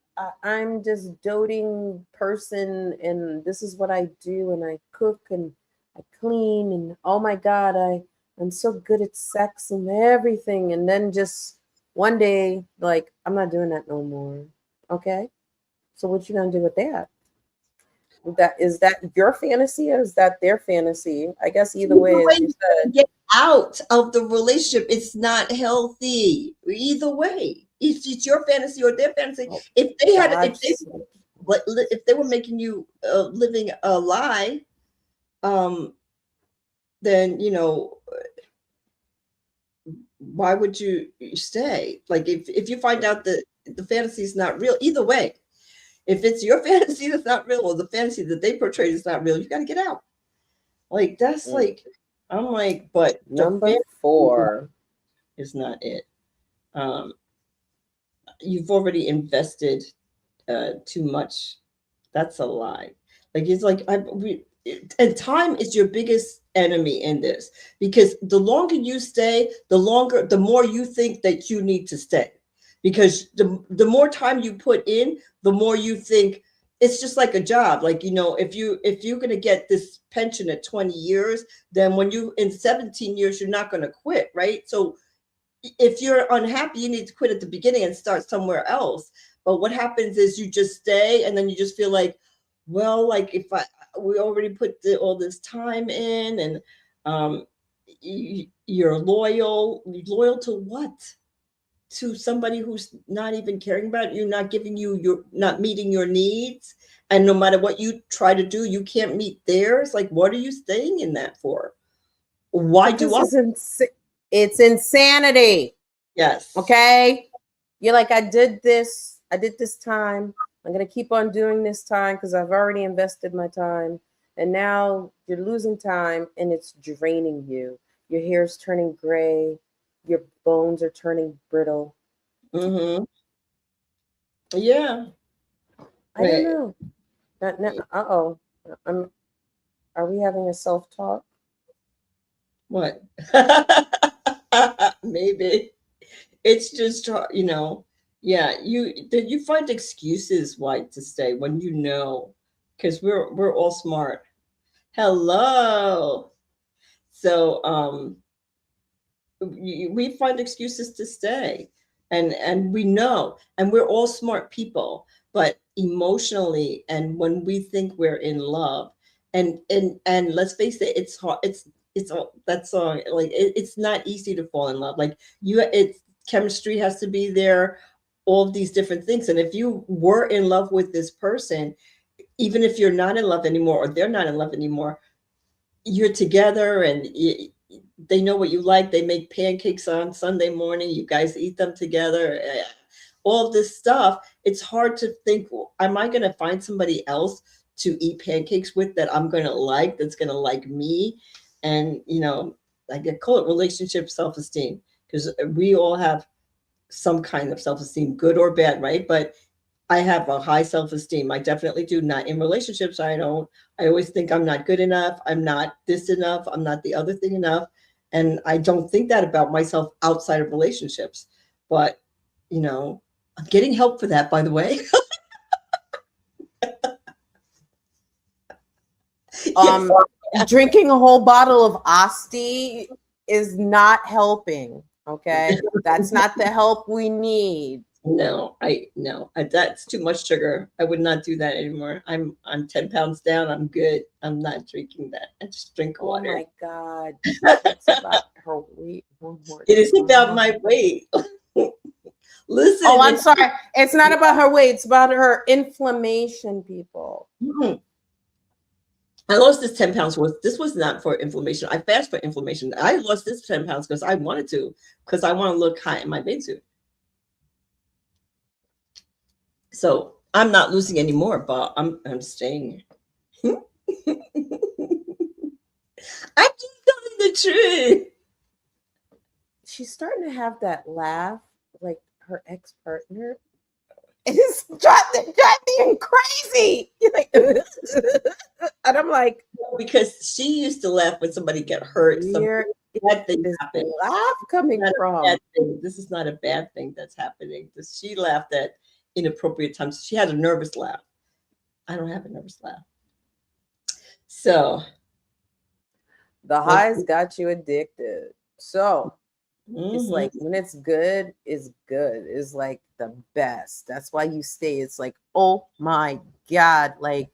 I'm just doting person, and this is what I do, and I cook and I clean, and oh my God, I'm so good at sex and everything, and then just one day, like, I'm not doing that no more. Okay, so what you gonna do with that? Is that your fantasy or is that their fantasy? I guess either way, as you said. Get out of the relationship. It's not healthy. Either way, it's your fantasy or their fantasy. Oh, If they had, Dodge, but if they were making you living a lie, then why would you stay? Like if you find out that the fantasy is not real, either way, if it's your fantasy that's not real or the fantasy that they portrayed is not real, you got to get out. Like that's like, I'm like, but Number 4 is not it. You've already invested too much. That's a lie. Like it's like and time is your biggest enemy in this, because the longer you stay, the more you think that you need to stay, because the more time you put in, the more you think it's just like a job. Like, if you're going to get this pension at 20 years, then when you in 17 years, you're not going to quit, right? So if you're unhappy, you need to quit at the beginning and start somewhere else. But what happens is you just stay, and then you just feel like, well, like we already put all this time in, and you're loyal to what? To somebody who's not even caring about you, not giving you not meeting your needs, and no matter what you try to do, you can't meet theirs. Like, what are you staying in that for? Why do I? It's insanity. Yes. Okay. You're like, I did this time. I'm going to keep on doing this time because I've already invested my time. And now you're losing time and it's draining you. Your hair's turning gray. Your bones are turning brittle. Mm-hmm. Yeah. I don't know. Uh-oh. Are we having a self-talk? What? Maybe. It's just, yeah, you find excuses why to stay when because we're all smart. Hello. So we find excuses to stay, and we know, and we're all smart people, but emotionally, and when we think we're in love, and let's face it, it's hard. It's all that song. Like it's not easy to fall in love. Like it's chemistry has to be there, all of these different things. And if you were in love with this person, even if you're not in love anymore or they're not in love anymore, you're together, and they know what you like. They make pancakes on Sunday morning. You guys eat them together. All of this stuff. It's hard to think, am I going to find somebody else to eat pancakes with that I'm going to like, that's going to like me? And, I call it relationship self-esteem, because we all have some kind of self-esteem, good or bad, right? But I have a high self-esteem. I definitely do. Not in relationships. I always think I'm not good enough. I'm not this enough. I'm not the other thing enough. And I don't think that about myself outside of relationships. But, I'm getting help for that, by the way. Drinking a whole bottle of Asti is not helping. Okay. That's not the help we need. No, that's too much sugar. I would not do that anymore. I'm 10 pounds down. I'm good. I'm not drinking that. I just drink water. Oh my God. It's about her weight. It is about my weight. Listen. Oh, I'm sorry. It's not about her weight. It's about her inflammation, people. Mm-hmm. I lost this 10 pounds worth. This was not for inflammation. I fast for inflammation. I lost this 10 pounds because I wanted to, because I want to look hot in my bathing suit. So I'm not losing anymore, but I'm staying. I'm just telling the truth. She's starting to have that laugh like her ex-partner. It's driving me crazy. And I'm like, because she used to laugh when somebody get hurt. Bad thing happened. Laugh coming from. This is not a bad thing that's happening. She laughed at inappropriate times. She had a nervous laugh. I don't have a nervous laugh. So the highs got you addicted. So it's like when it's good, it's good. It's like the best. That's why you stay. It's like, oh my God, like,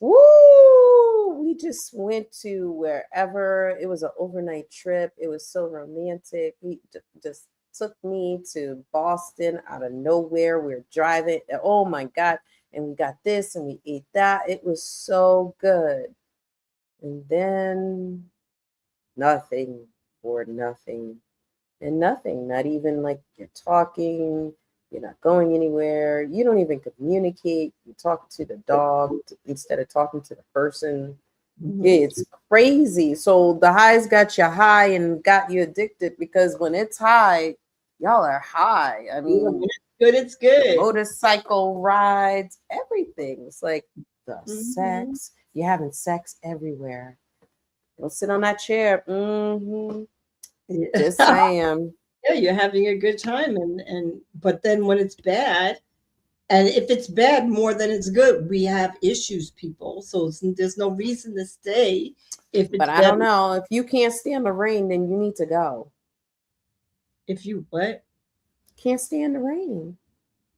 woo! We just went to wherever. It was an overnight trip. It was so romantic. He just took me to Boston out of nowhere. We were driving. Oh my God. and we got this and we ate that. It was so good. And then nothing or nothing and nothing, not even like you're talking, you're not going anywhere, you don't even communicate, you talk to the dog instead of talking to the person. It's crazy. So the highs got you high and got you addicted, because when it's high, y'all are high. I mean, good, it's good. Motorcycle rides, everything. It's like the sex. You're having sex everywhere. Don't sit on that chair. Just saying. Yeah, you're having a good time, and but then when it's bad, and if it's bad more than it's good, we have issues, people. So there's no reason to stay if it's But I bad. don't know. If you can't stand the rain, then you need to go. If you what? Can't stand the rain.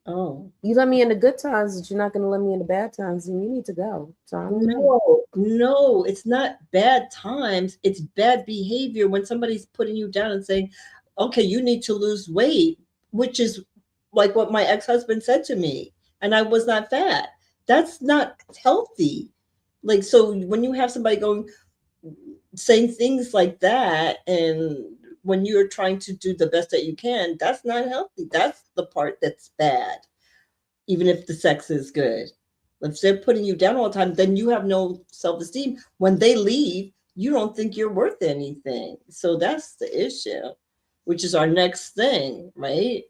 Oh. You let me in the good times, but you're not going to let me in the bad times, and you need to go. So I don't know. No, it's not bad times. It's bad behavior when somebody's putting you down and saying, okay, you need to lose weight, which is like what my ex-husband said to me. And I was not fat. That's not healthy. Like, so when you have somebody saying things like that, and when you're trying to do the best that you can, that's not healthy. That's the part that's bad, even if the sex is good. If they're putting you down all the time, then you have no self-esteem. When they leave, you don't think you're worth anything. So that's the issue, which is our next thing, right?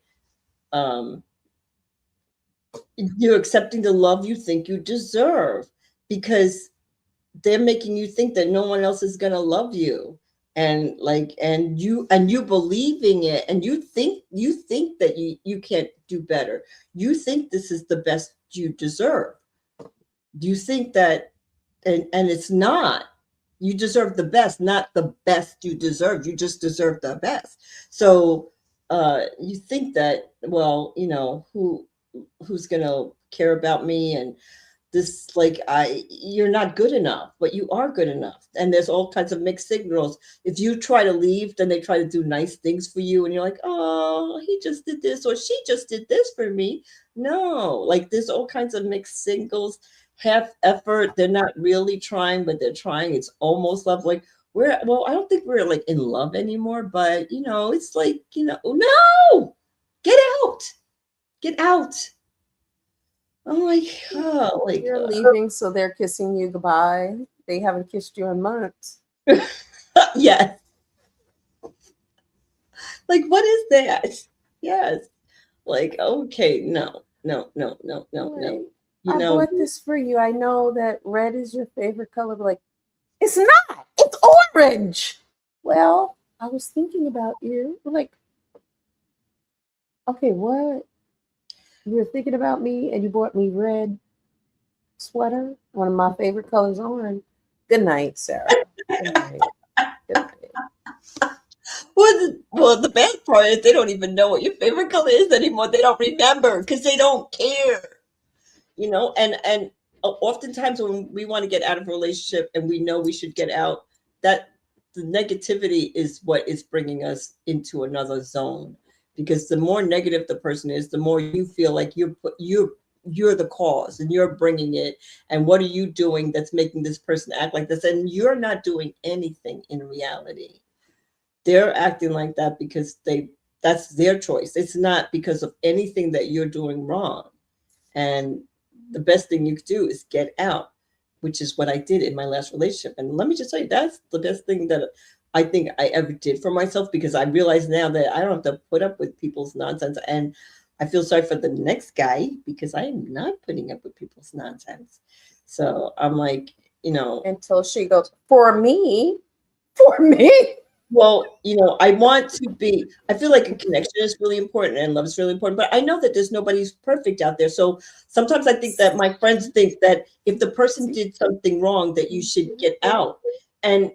You're accepting the love you think you deserve, because they're making you think that no one else is going to love you, and you believing it, and you think that you can't do better. You think this is the best you deserve. You think that, and it's not. You deserve the best, not the best you deserve. You just deserve the best. So you think that, well, who's going to care about me, and this, like, you're not good enough, but you are good enough. And there's all kinds of mixed signals. If you try to leave, then they try to do nice things for you, and you're like, oh, he just did this, or she just did this for me. No, like, there's all kinds of mixed signals, half effort. They're not really trying, but they're trying. It's almost love. Like, I don't think we're like in love anymore, but it's like, no, get out. I'm like, oh, like, you're leaving, so they're kissing you goodbye. They haven't kissed you in months. yes. Like, what is that? Yes. Like, okay, no. Right. I bought this for you. I know that red is your favorite color, but like, it's not. It's orange. Well, I was thinking about you. Like, okay, what? You were thinking about me, and you bought me red sweater, one of my favorite colors, orange. Good night, Sarah. Good night. Good night. Well, the bad part is they don't even know what your favorite color is anymore. They don't remember because they don't care. And oftentimes when we want to get out of a relationship and we know we should get out, that the negativity is what is bringing us into another zone. Because the more negative the person is, the more you feel like you're the cause and you're bringing it. And what are you doing that's making this person act like this? And you're not doing anything in reality. They're acting like that because that's their choice. It's not because of anything that you're doing wrong. And the best thing you could do is get out, which is what I did in my last relationship. And let me just tell you, that's the best thing that I think I ever did for myself, because I realize now that I don't have to put up with people's nonsense. And I feel sorry for the next guy, because I am not putting up with people's nonsense. So I'm like, until she goes, for me. Well, I feel like a connection is really important and love is really important, but I know that there's nobody's perfect out there. So sometimes I think that my friends think that if the person did something wrong, that you should get out. And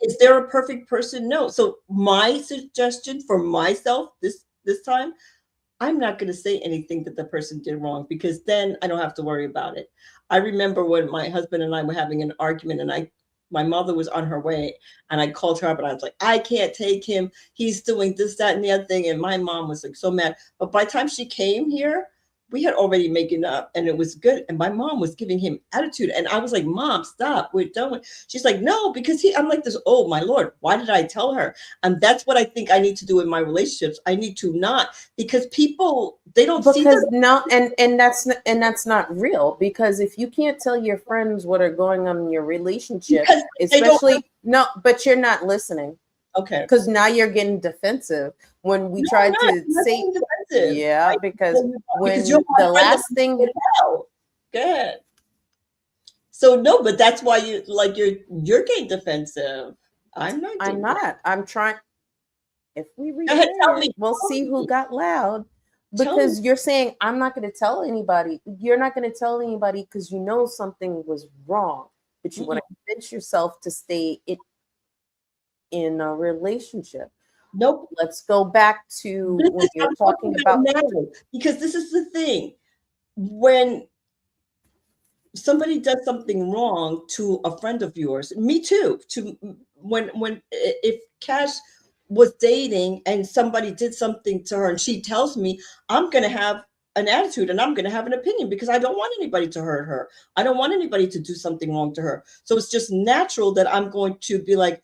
is there a perfect person? No. So my suggestion for myself this time, I'm not going to say anything that the person did wrong, because then I don't have to worry about it. I remember when my husband and I were having an argument, and my mother was on her way, and I called her up and I was like, I can't take him. He's doing this, that, and the other thing. And my mom was like so mad. But by the time she came here, we had already making up and it was good. And my mom was giving him attitude. And I was like, Mom, stop. We're done with. She's like, no, because I'm like this. Oh my Lord, why did I tell her? And that's what I think I need to do in my relationships. I need to not, because people, they don't see Because that. no, and that's not real. Because if you can't tell your friends what are going on in your relationship, Because they don't. especially no, but you're not listening. Okay. Because now you're getting defensive when we No, tried I'm to not say, being defensive. yeah, because when you're my the friend last that thing, can tell. Good. So no, but that's why you're getting defensive. I'm not. I'm not. I'm trying. If we Go ahead, tell replay me. it, we'll see who got loud. Tell Because me. you're saying I'm not going to tell anybody. You're not going to tell anybody because you know something was wrong, but you want to convince yourself to stay in a relationship. Nope. Let's go back to when you're I'm talking about now, because this is the thing. When somebody does something wrong to a friend of yours, me too, to when if Cash was dating and somebody did something to her and she tells me, I'm going to have an attitude and I'm going to have an opinion because I don't want anybody to hurt her. I don't want anybody to do something wrong to her. So it's just natural that I'm going to be like,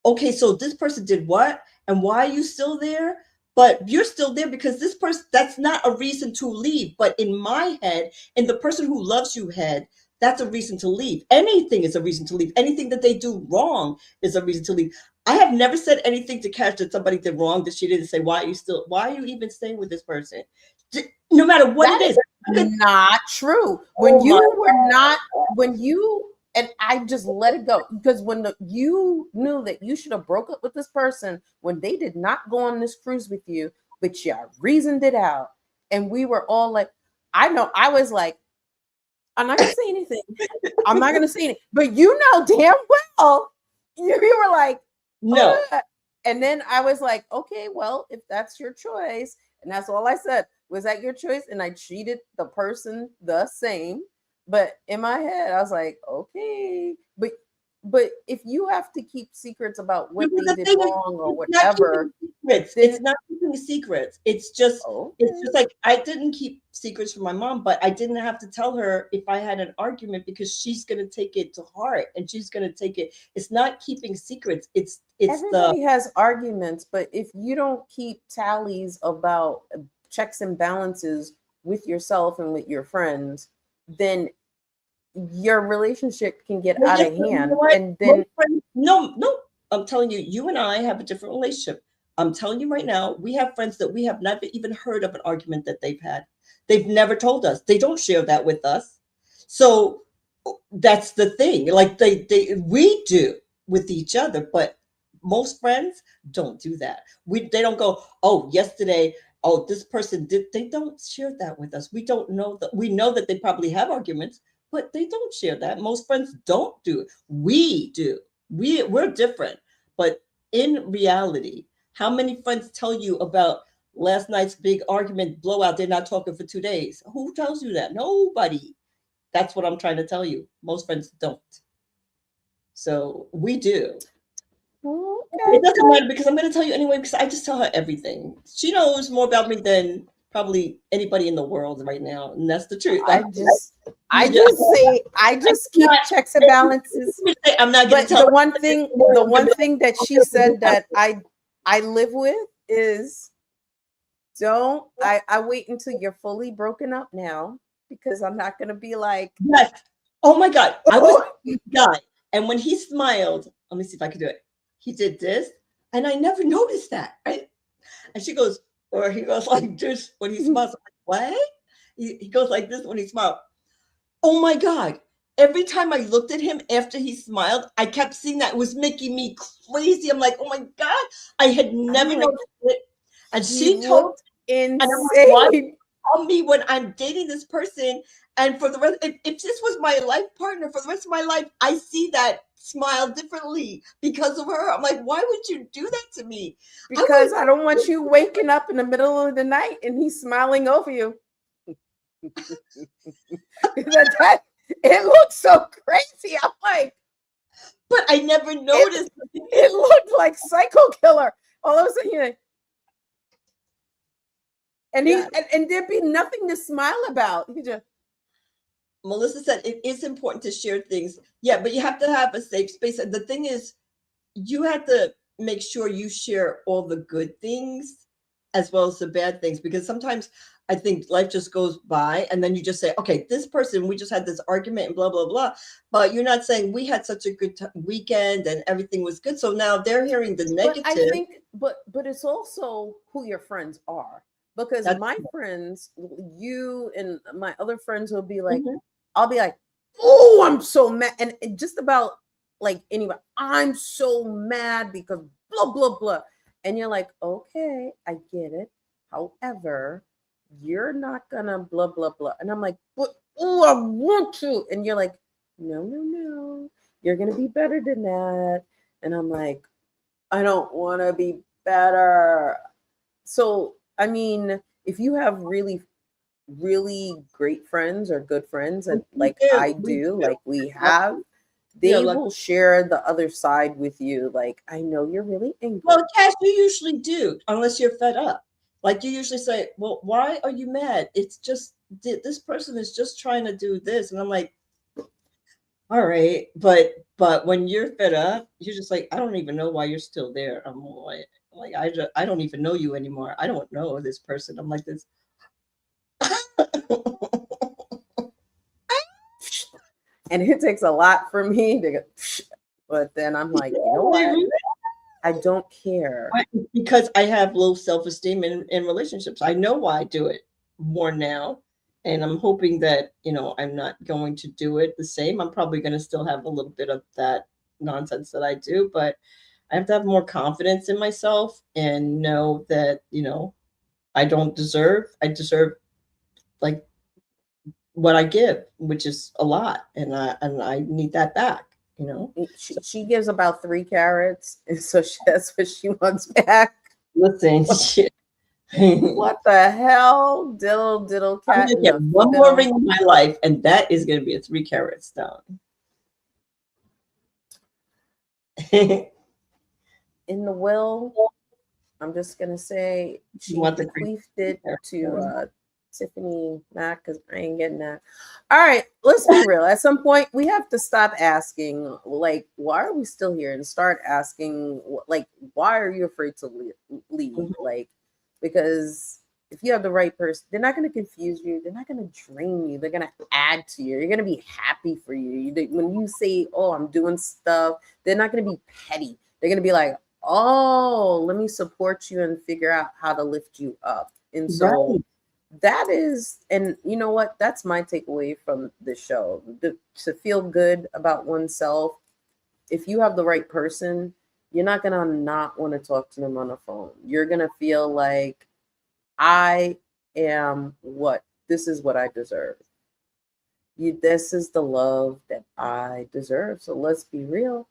okay, so this person did what? And why are you still there? But you're still there because this person, that's not a reason to leave. But in my head, in the person who loves you head, that's a reason to leave. Anything is a reason to leave. Anything that they do wrong is a reason to leave. I have never said anything to Cash that somebody did wrong that she didn't say, why are you even staying with this person? No matter what that it is. not true. When you and I just let it go because you knew that you should have broke up with this person when they did not go on this cruise with you, but you reasoned it out, and we were all like, I know, I was like, I'm not gonna say anything. I'm not gonna say anything, but you know damn well you were like, no. And then I was like, okay, well, if that's your choice, and that's all I said. Was that your choice? And I treated the person the same. But in my head, I was like, okay. But if you have to keep secrets about what they did wrong or whatever, it's not keeping secrets. It's just okay. like I didn't keep secrets from my mom, but I didn't have to tell her if I had an argument because she's gonna take it to heart and she's gonna take it. It's not keeping secrets. It's everybody has arguments, but if you don't keep tallies about checks and balances with yourself and with your friends, then your relationship can get out of hand. And then no, I'm telling you, you and I have a different relationship. I'm telling you right now, we have friends that we have never even heard of an argument that they've had. They've never told us. They don't share that with us. So that's the thing. Like we do with each other, but most friends don't do that. They don't go, oh, yesterday, oh, this person did. They don't share that with us. We don't know that. We know that they probably have arguments, but they don't share that. Most friends don't do it. We do. We're different. But in reality, how many friends tell you about last night's big argument blowout? They're not talking for 2 days. Who tells you that? Nobody. That's what I'm trying to tell you. Most friends don't. So we do. Okay. It doesn't matter because I'm going to tell you anyway because I just tell her everything. She knows more about me than probably anybody in the world right now, and that's the truth. I just keep checks and balances. I'm not going to tell. The one thing that she said that I live with is I wait until you're fully broken up now because I'm not going to be like, yes. Oh my God, I was a guy, and when he smiled, let me see if I can do it. He did this, and I never noticed that. Right? And she goes, or he goes like this when he smiles. I'm like, what? He goes like this when he smiles. Oh my God. Every time I looked at him after he smiled, I kept seeing that. It was making me crazy. I'm like, oh my God. I had never noticed it. And she told insane. And I'm like, why tell me when I'm dating this person? And for the rest, if this was my life partner for the rest of my life, I see that smile differently because of her. I'm like, why would you do that to me? Because I don't want you waking up in the middle of the night and he's smiling over you. It looks so crazy. I'm like, but I never noticed. It looked like Psycho Killer. All of a sudden, you're like, And Yeah. and there'd be nothing to smile about. He just, Melissa said it is important to share things. Yeah, but you have to have a safe space. And the thing is, you have to make sure you share all the good things as well as the bad things, because sometimes I think life just goes by and then you just say, okay, this person, we just had this argument and blah, blah, blah. But you're not saying we had such a good weekend and everything was good. So now they're hearing the but I negative. think, but it's also who your friends are. Because That's my friends, you and my other friends will be like, Mhm. I'll be like, oh, I'm so mad. And just about like anybody, I'm so mad because blah, blah, blah. And you're like, okay, I get it. However, you're not gonna blah, blah, blah. And I'm like, but oh, I want to. And you're like, no, no, no. You're gonna be better than that. And I'm like, I don't want to be better. So, I mean, if you have really, really great friends or good friends, and like I We do, do. like we have, We are they lucky. will share the other side with you. Like, I know you're really angry. Well, Cash, you usually do, unless you're fed up. Like you usually say, well, why are you mad? It's just this person is just trying to do this. And I'm like, all right. But when you're fed up, you're just like, I don't even know why you're still there. I'm like I don't even know you anymore. I don't know this person. I'm like this. And it takes a lot for me to go, but then I'm like, you know what? I don't care. Because I have low self-esteem in relationships. I know why I do it more now. And I'm hoping that, I'm not going to do it the same. I'm probably going to still have a little bit of that nonsense that I do, but I have to have more confidence in myself and know that, I deserve like what I give, which is a lot. And I need that back, She gives about 3 carrots, and so that's what she wants back. Listen, shit. What the hell? Diddle I'm cat gonna in get the one more ring in my life, and that is gonna be a 3-carat stone. in the will. I'm just gonna say she bequeathed it to Tiffany Mack, because I ain't getting that. All right, let's be real. At some point, we have to stop asking, like, why are we still here, and start asking, like, why are you afraid to leave? Mm-hmm. Like, because if you have the right person, they're not going to confuse you. They're not going to drain you. They're going to add to you. You're going to be happy for you. When you say, oh, I'm doing stuff, they're not going to be petty. They're going to be like, oh, let me support you and figure out how to lift you up. And so that is, and you know what? That's my takeaway from the show. To feel good about oneself. If you have the right person, you're not going to not want to talk to them on the phone. You're going to feel like, I am this is what I deserve. This is the love that I deserve. So let's be real.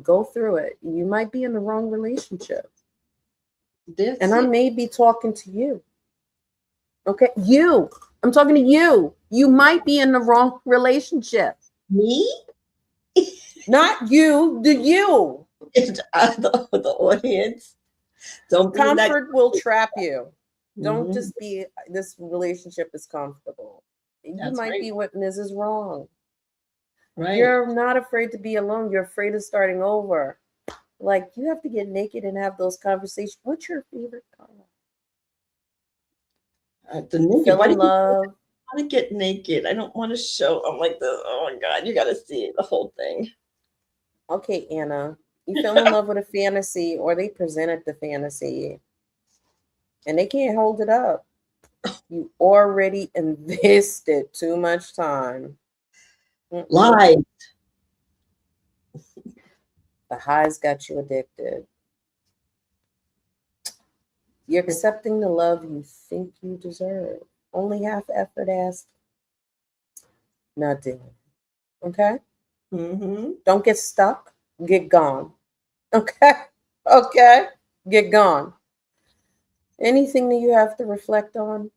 Go through it. You might be in the wrong relationship. I may be talking to you. Okay, you. I'm talking to you. You might be in the wrong relationship. Me? Not you, you. The audience. Don't Comfort will trap you. Don't Mm-hmm. just be, this relationship is comfortable. You might be what Mrs. Wrong. Right. You're not afraid to be alone. You're afraid of starting over. Like, you have to get naked and have those conversations. What's your favorite color? The naked. Feel in love. I want to get naked. I don't want to show. I'm like this. Oh my God, you got to see the whole thing. Okay, Anna. You fell in love with a fantasy, or they presented the fantasy, and they can't hold it up. You already invested too much time. Lies. The highs got you addicted. You're accepting the love you think you deserve. Only half effort asked. Not doing it. Okay? Mm-hmm. Don't get stuck. Get gone. Okay? Okay? Get gone. Anything that you have to reflect on?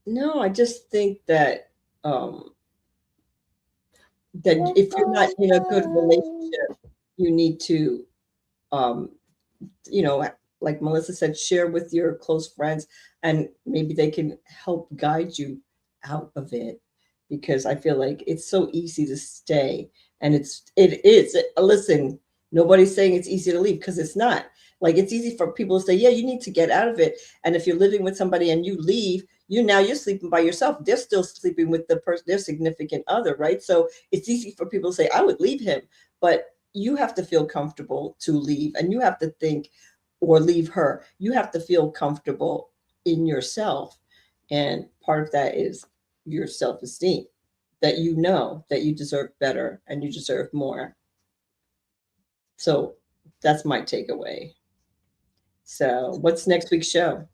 No, I just think that that if you're not in a good relationship, you need to like Melissa said, share with your close friends, and maybe they can help guide you out of it, because I feel like it's so easy to stay. And it is. Listen, nobody's saying it's easy to leave, because it's not. Like, it's easy for people to say, yeah, you need to get out of it. And if you're living with somebody and you leave, you're sleeping by yourself. They're still sleeping with the person, their significant other, right? So it's easy for people to say, I would leave him, but you have to feel comfortable to leave, and you have to think, or leave her. You have to feel comfortable in yourself. And part of that is your self-esteem, that you know that you deserve better and you deserve more. So that's my takeaway. So what's next week's show?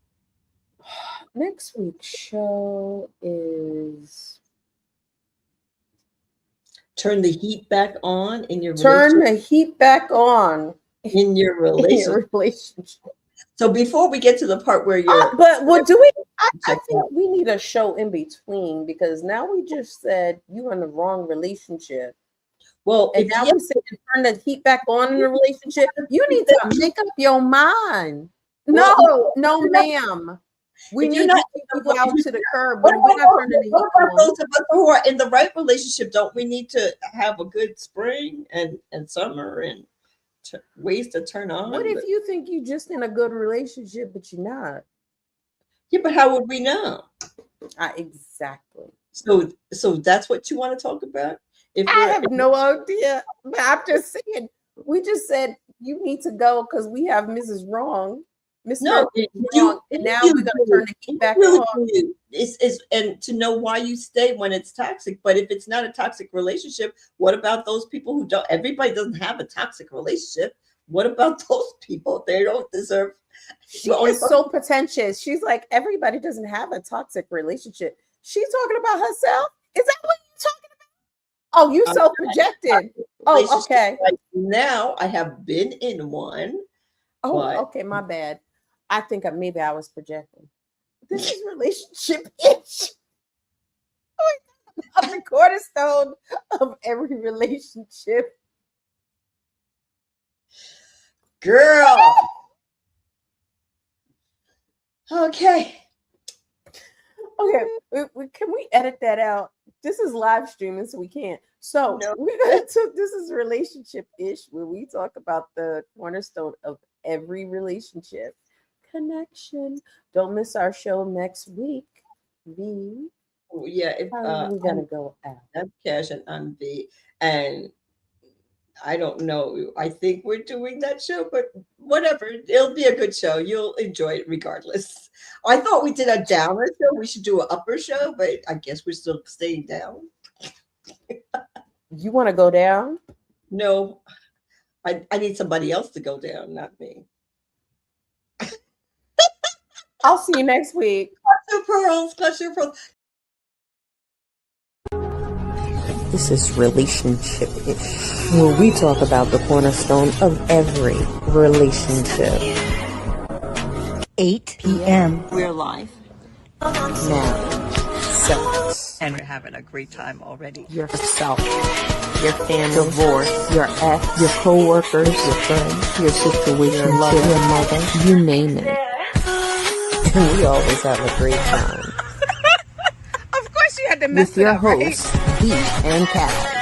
Next week's show is turn the heat back on in your turn the heat back on in your relationship. So before we get to the part where you're, but what do we? I think we need a show in between, because now we just said you in the wrong relationship. Well, and now we said turn the heat back on in the relationship. You need to make up your mind. No, ma'am. We need to keep people out to the curb. But we're not turning the heat on. Those of us who are in the right relationship, don't we need to have a good spring and summer and ways to turn on? What if you think you're just in a good relationship, but you're not? Yeah, but how would we know? Exactly. So that's what you want to talk about? I have no idea. But I'm just saying, we just said you need to go because we have Mrs. Wrong. No, wrong, and now we're gonna turn the heat back on. It's and to know why you stay when it's toxic. But if it's not a toxic relationship, what about those people who don't? Everybody doesn't have a toxic relationship. What about those people? They don't deserve. She is so pretentious. She's like, everybody doesn't have a toxic relationship. She's talking about herself. Is that what you're talking about? Oh, you self-projected. Oh, okay. Right now, I have been in one. Oh, okay, my bad. I think maybe I was projecting. This is relationship-ish. I'm the cornerstone of every relationship. Girl. Okay. Okay, can we edit that out? This is live streaming, so we can't. So we're gonna this is relationship-ish, where we talk about the cornerstone of every relationship. Connection. Don't miss our show next week. V. Yeah, how are we gonna go out? I'm Cash and I'm V, and I don't know. I think we're doing that show, but whatever. It'll be a good show. You'll enjoy it regardless. I thought we did a downer show. We should do an upper show, but I guess we're still staying down. You want to go down? No, I need somebody else to go down, not me. I'll see you next week. Clutch your pearls. This is relationship-ish, where we talk about the cornerstone of every relationship. 8 p.m. We're live. Now, sex. And we're having a great time already. Yourself, your family, divorce, your ex, your co-workers, your friends, your situation, your lover, your mother, you name it. And we always have a great time. Of course you had to mess with your hosts, V and Cal.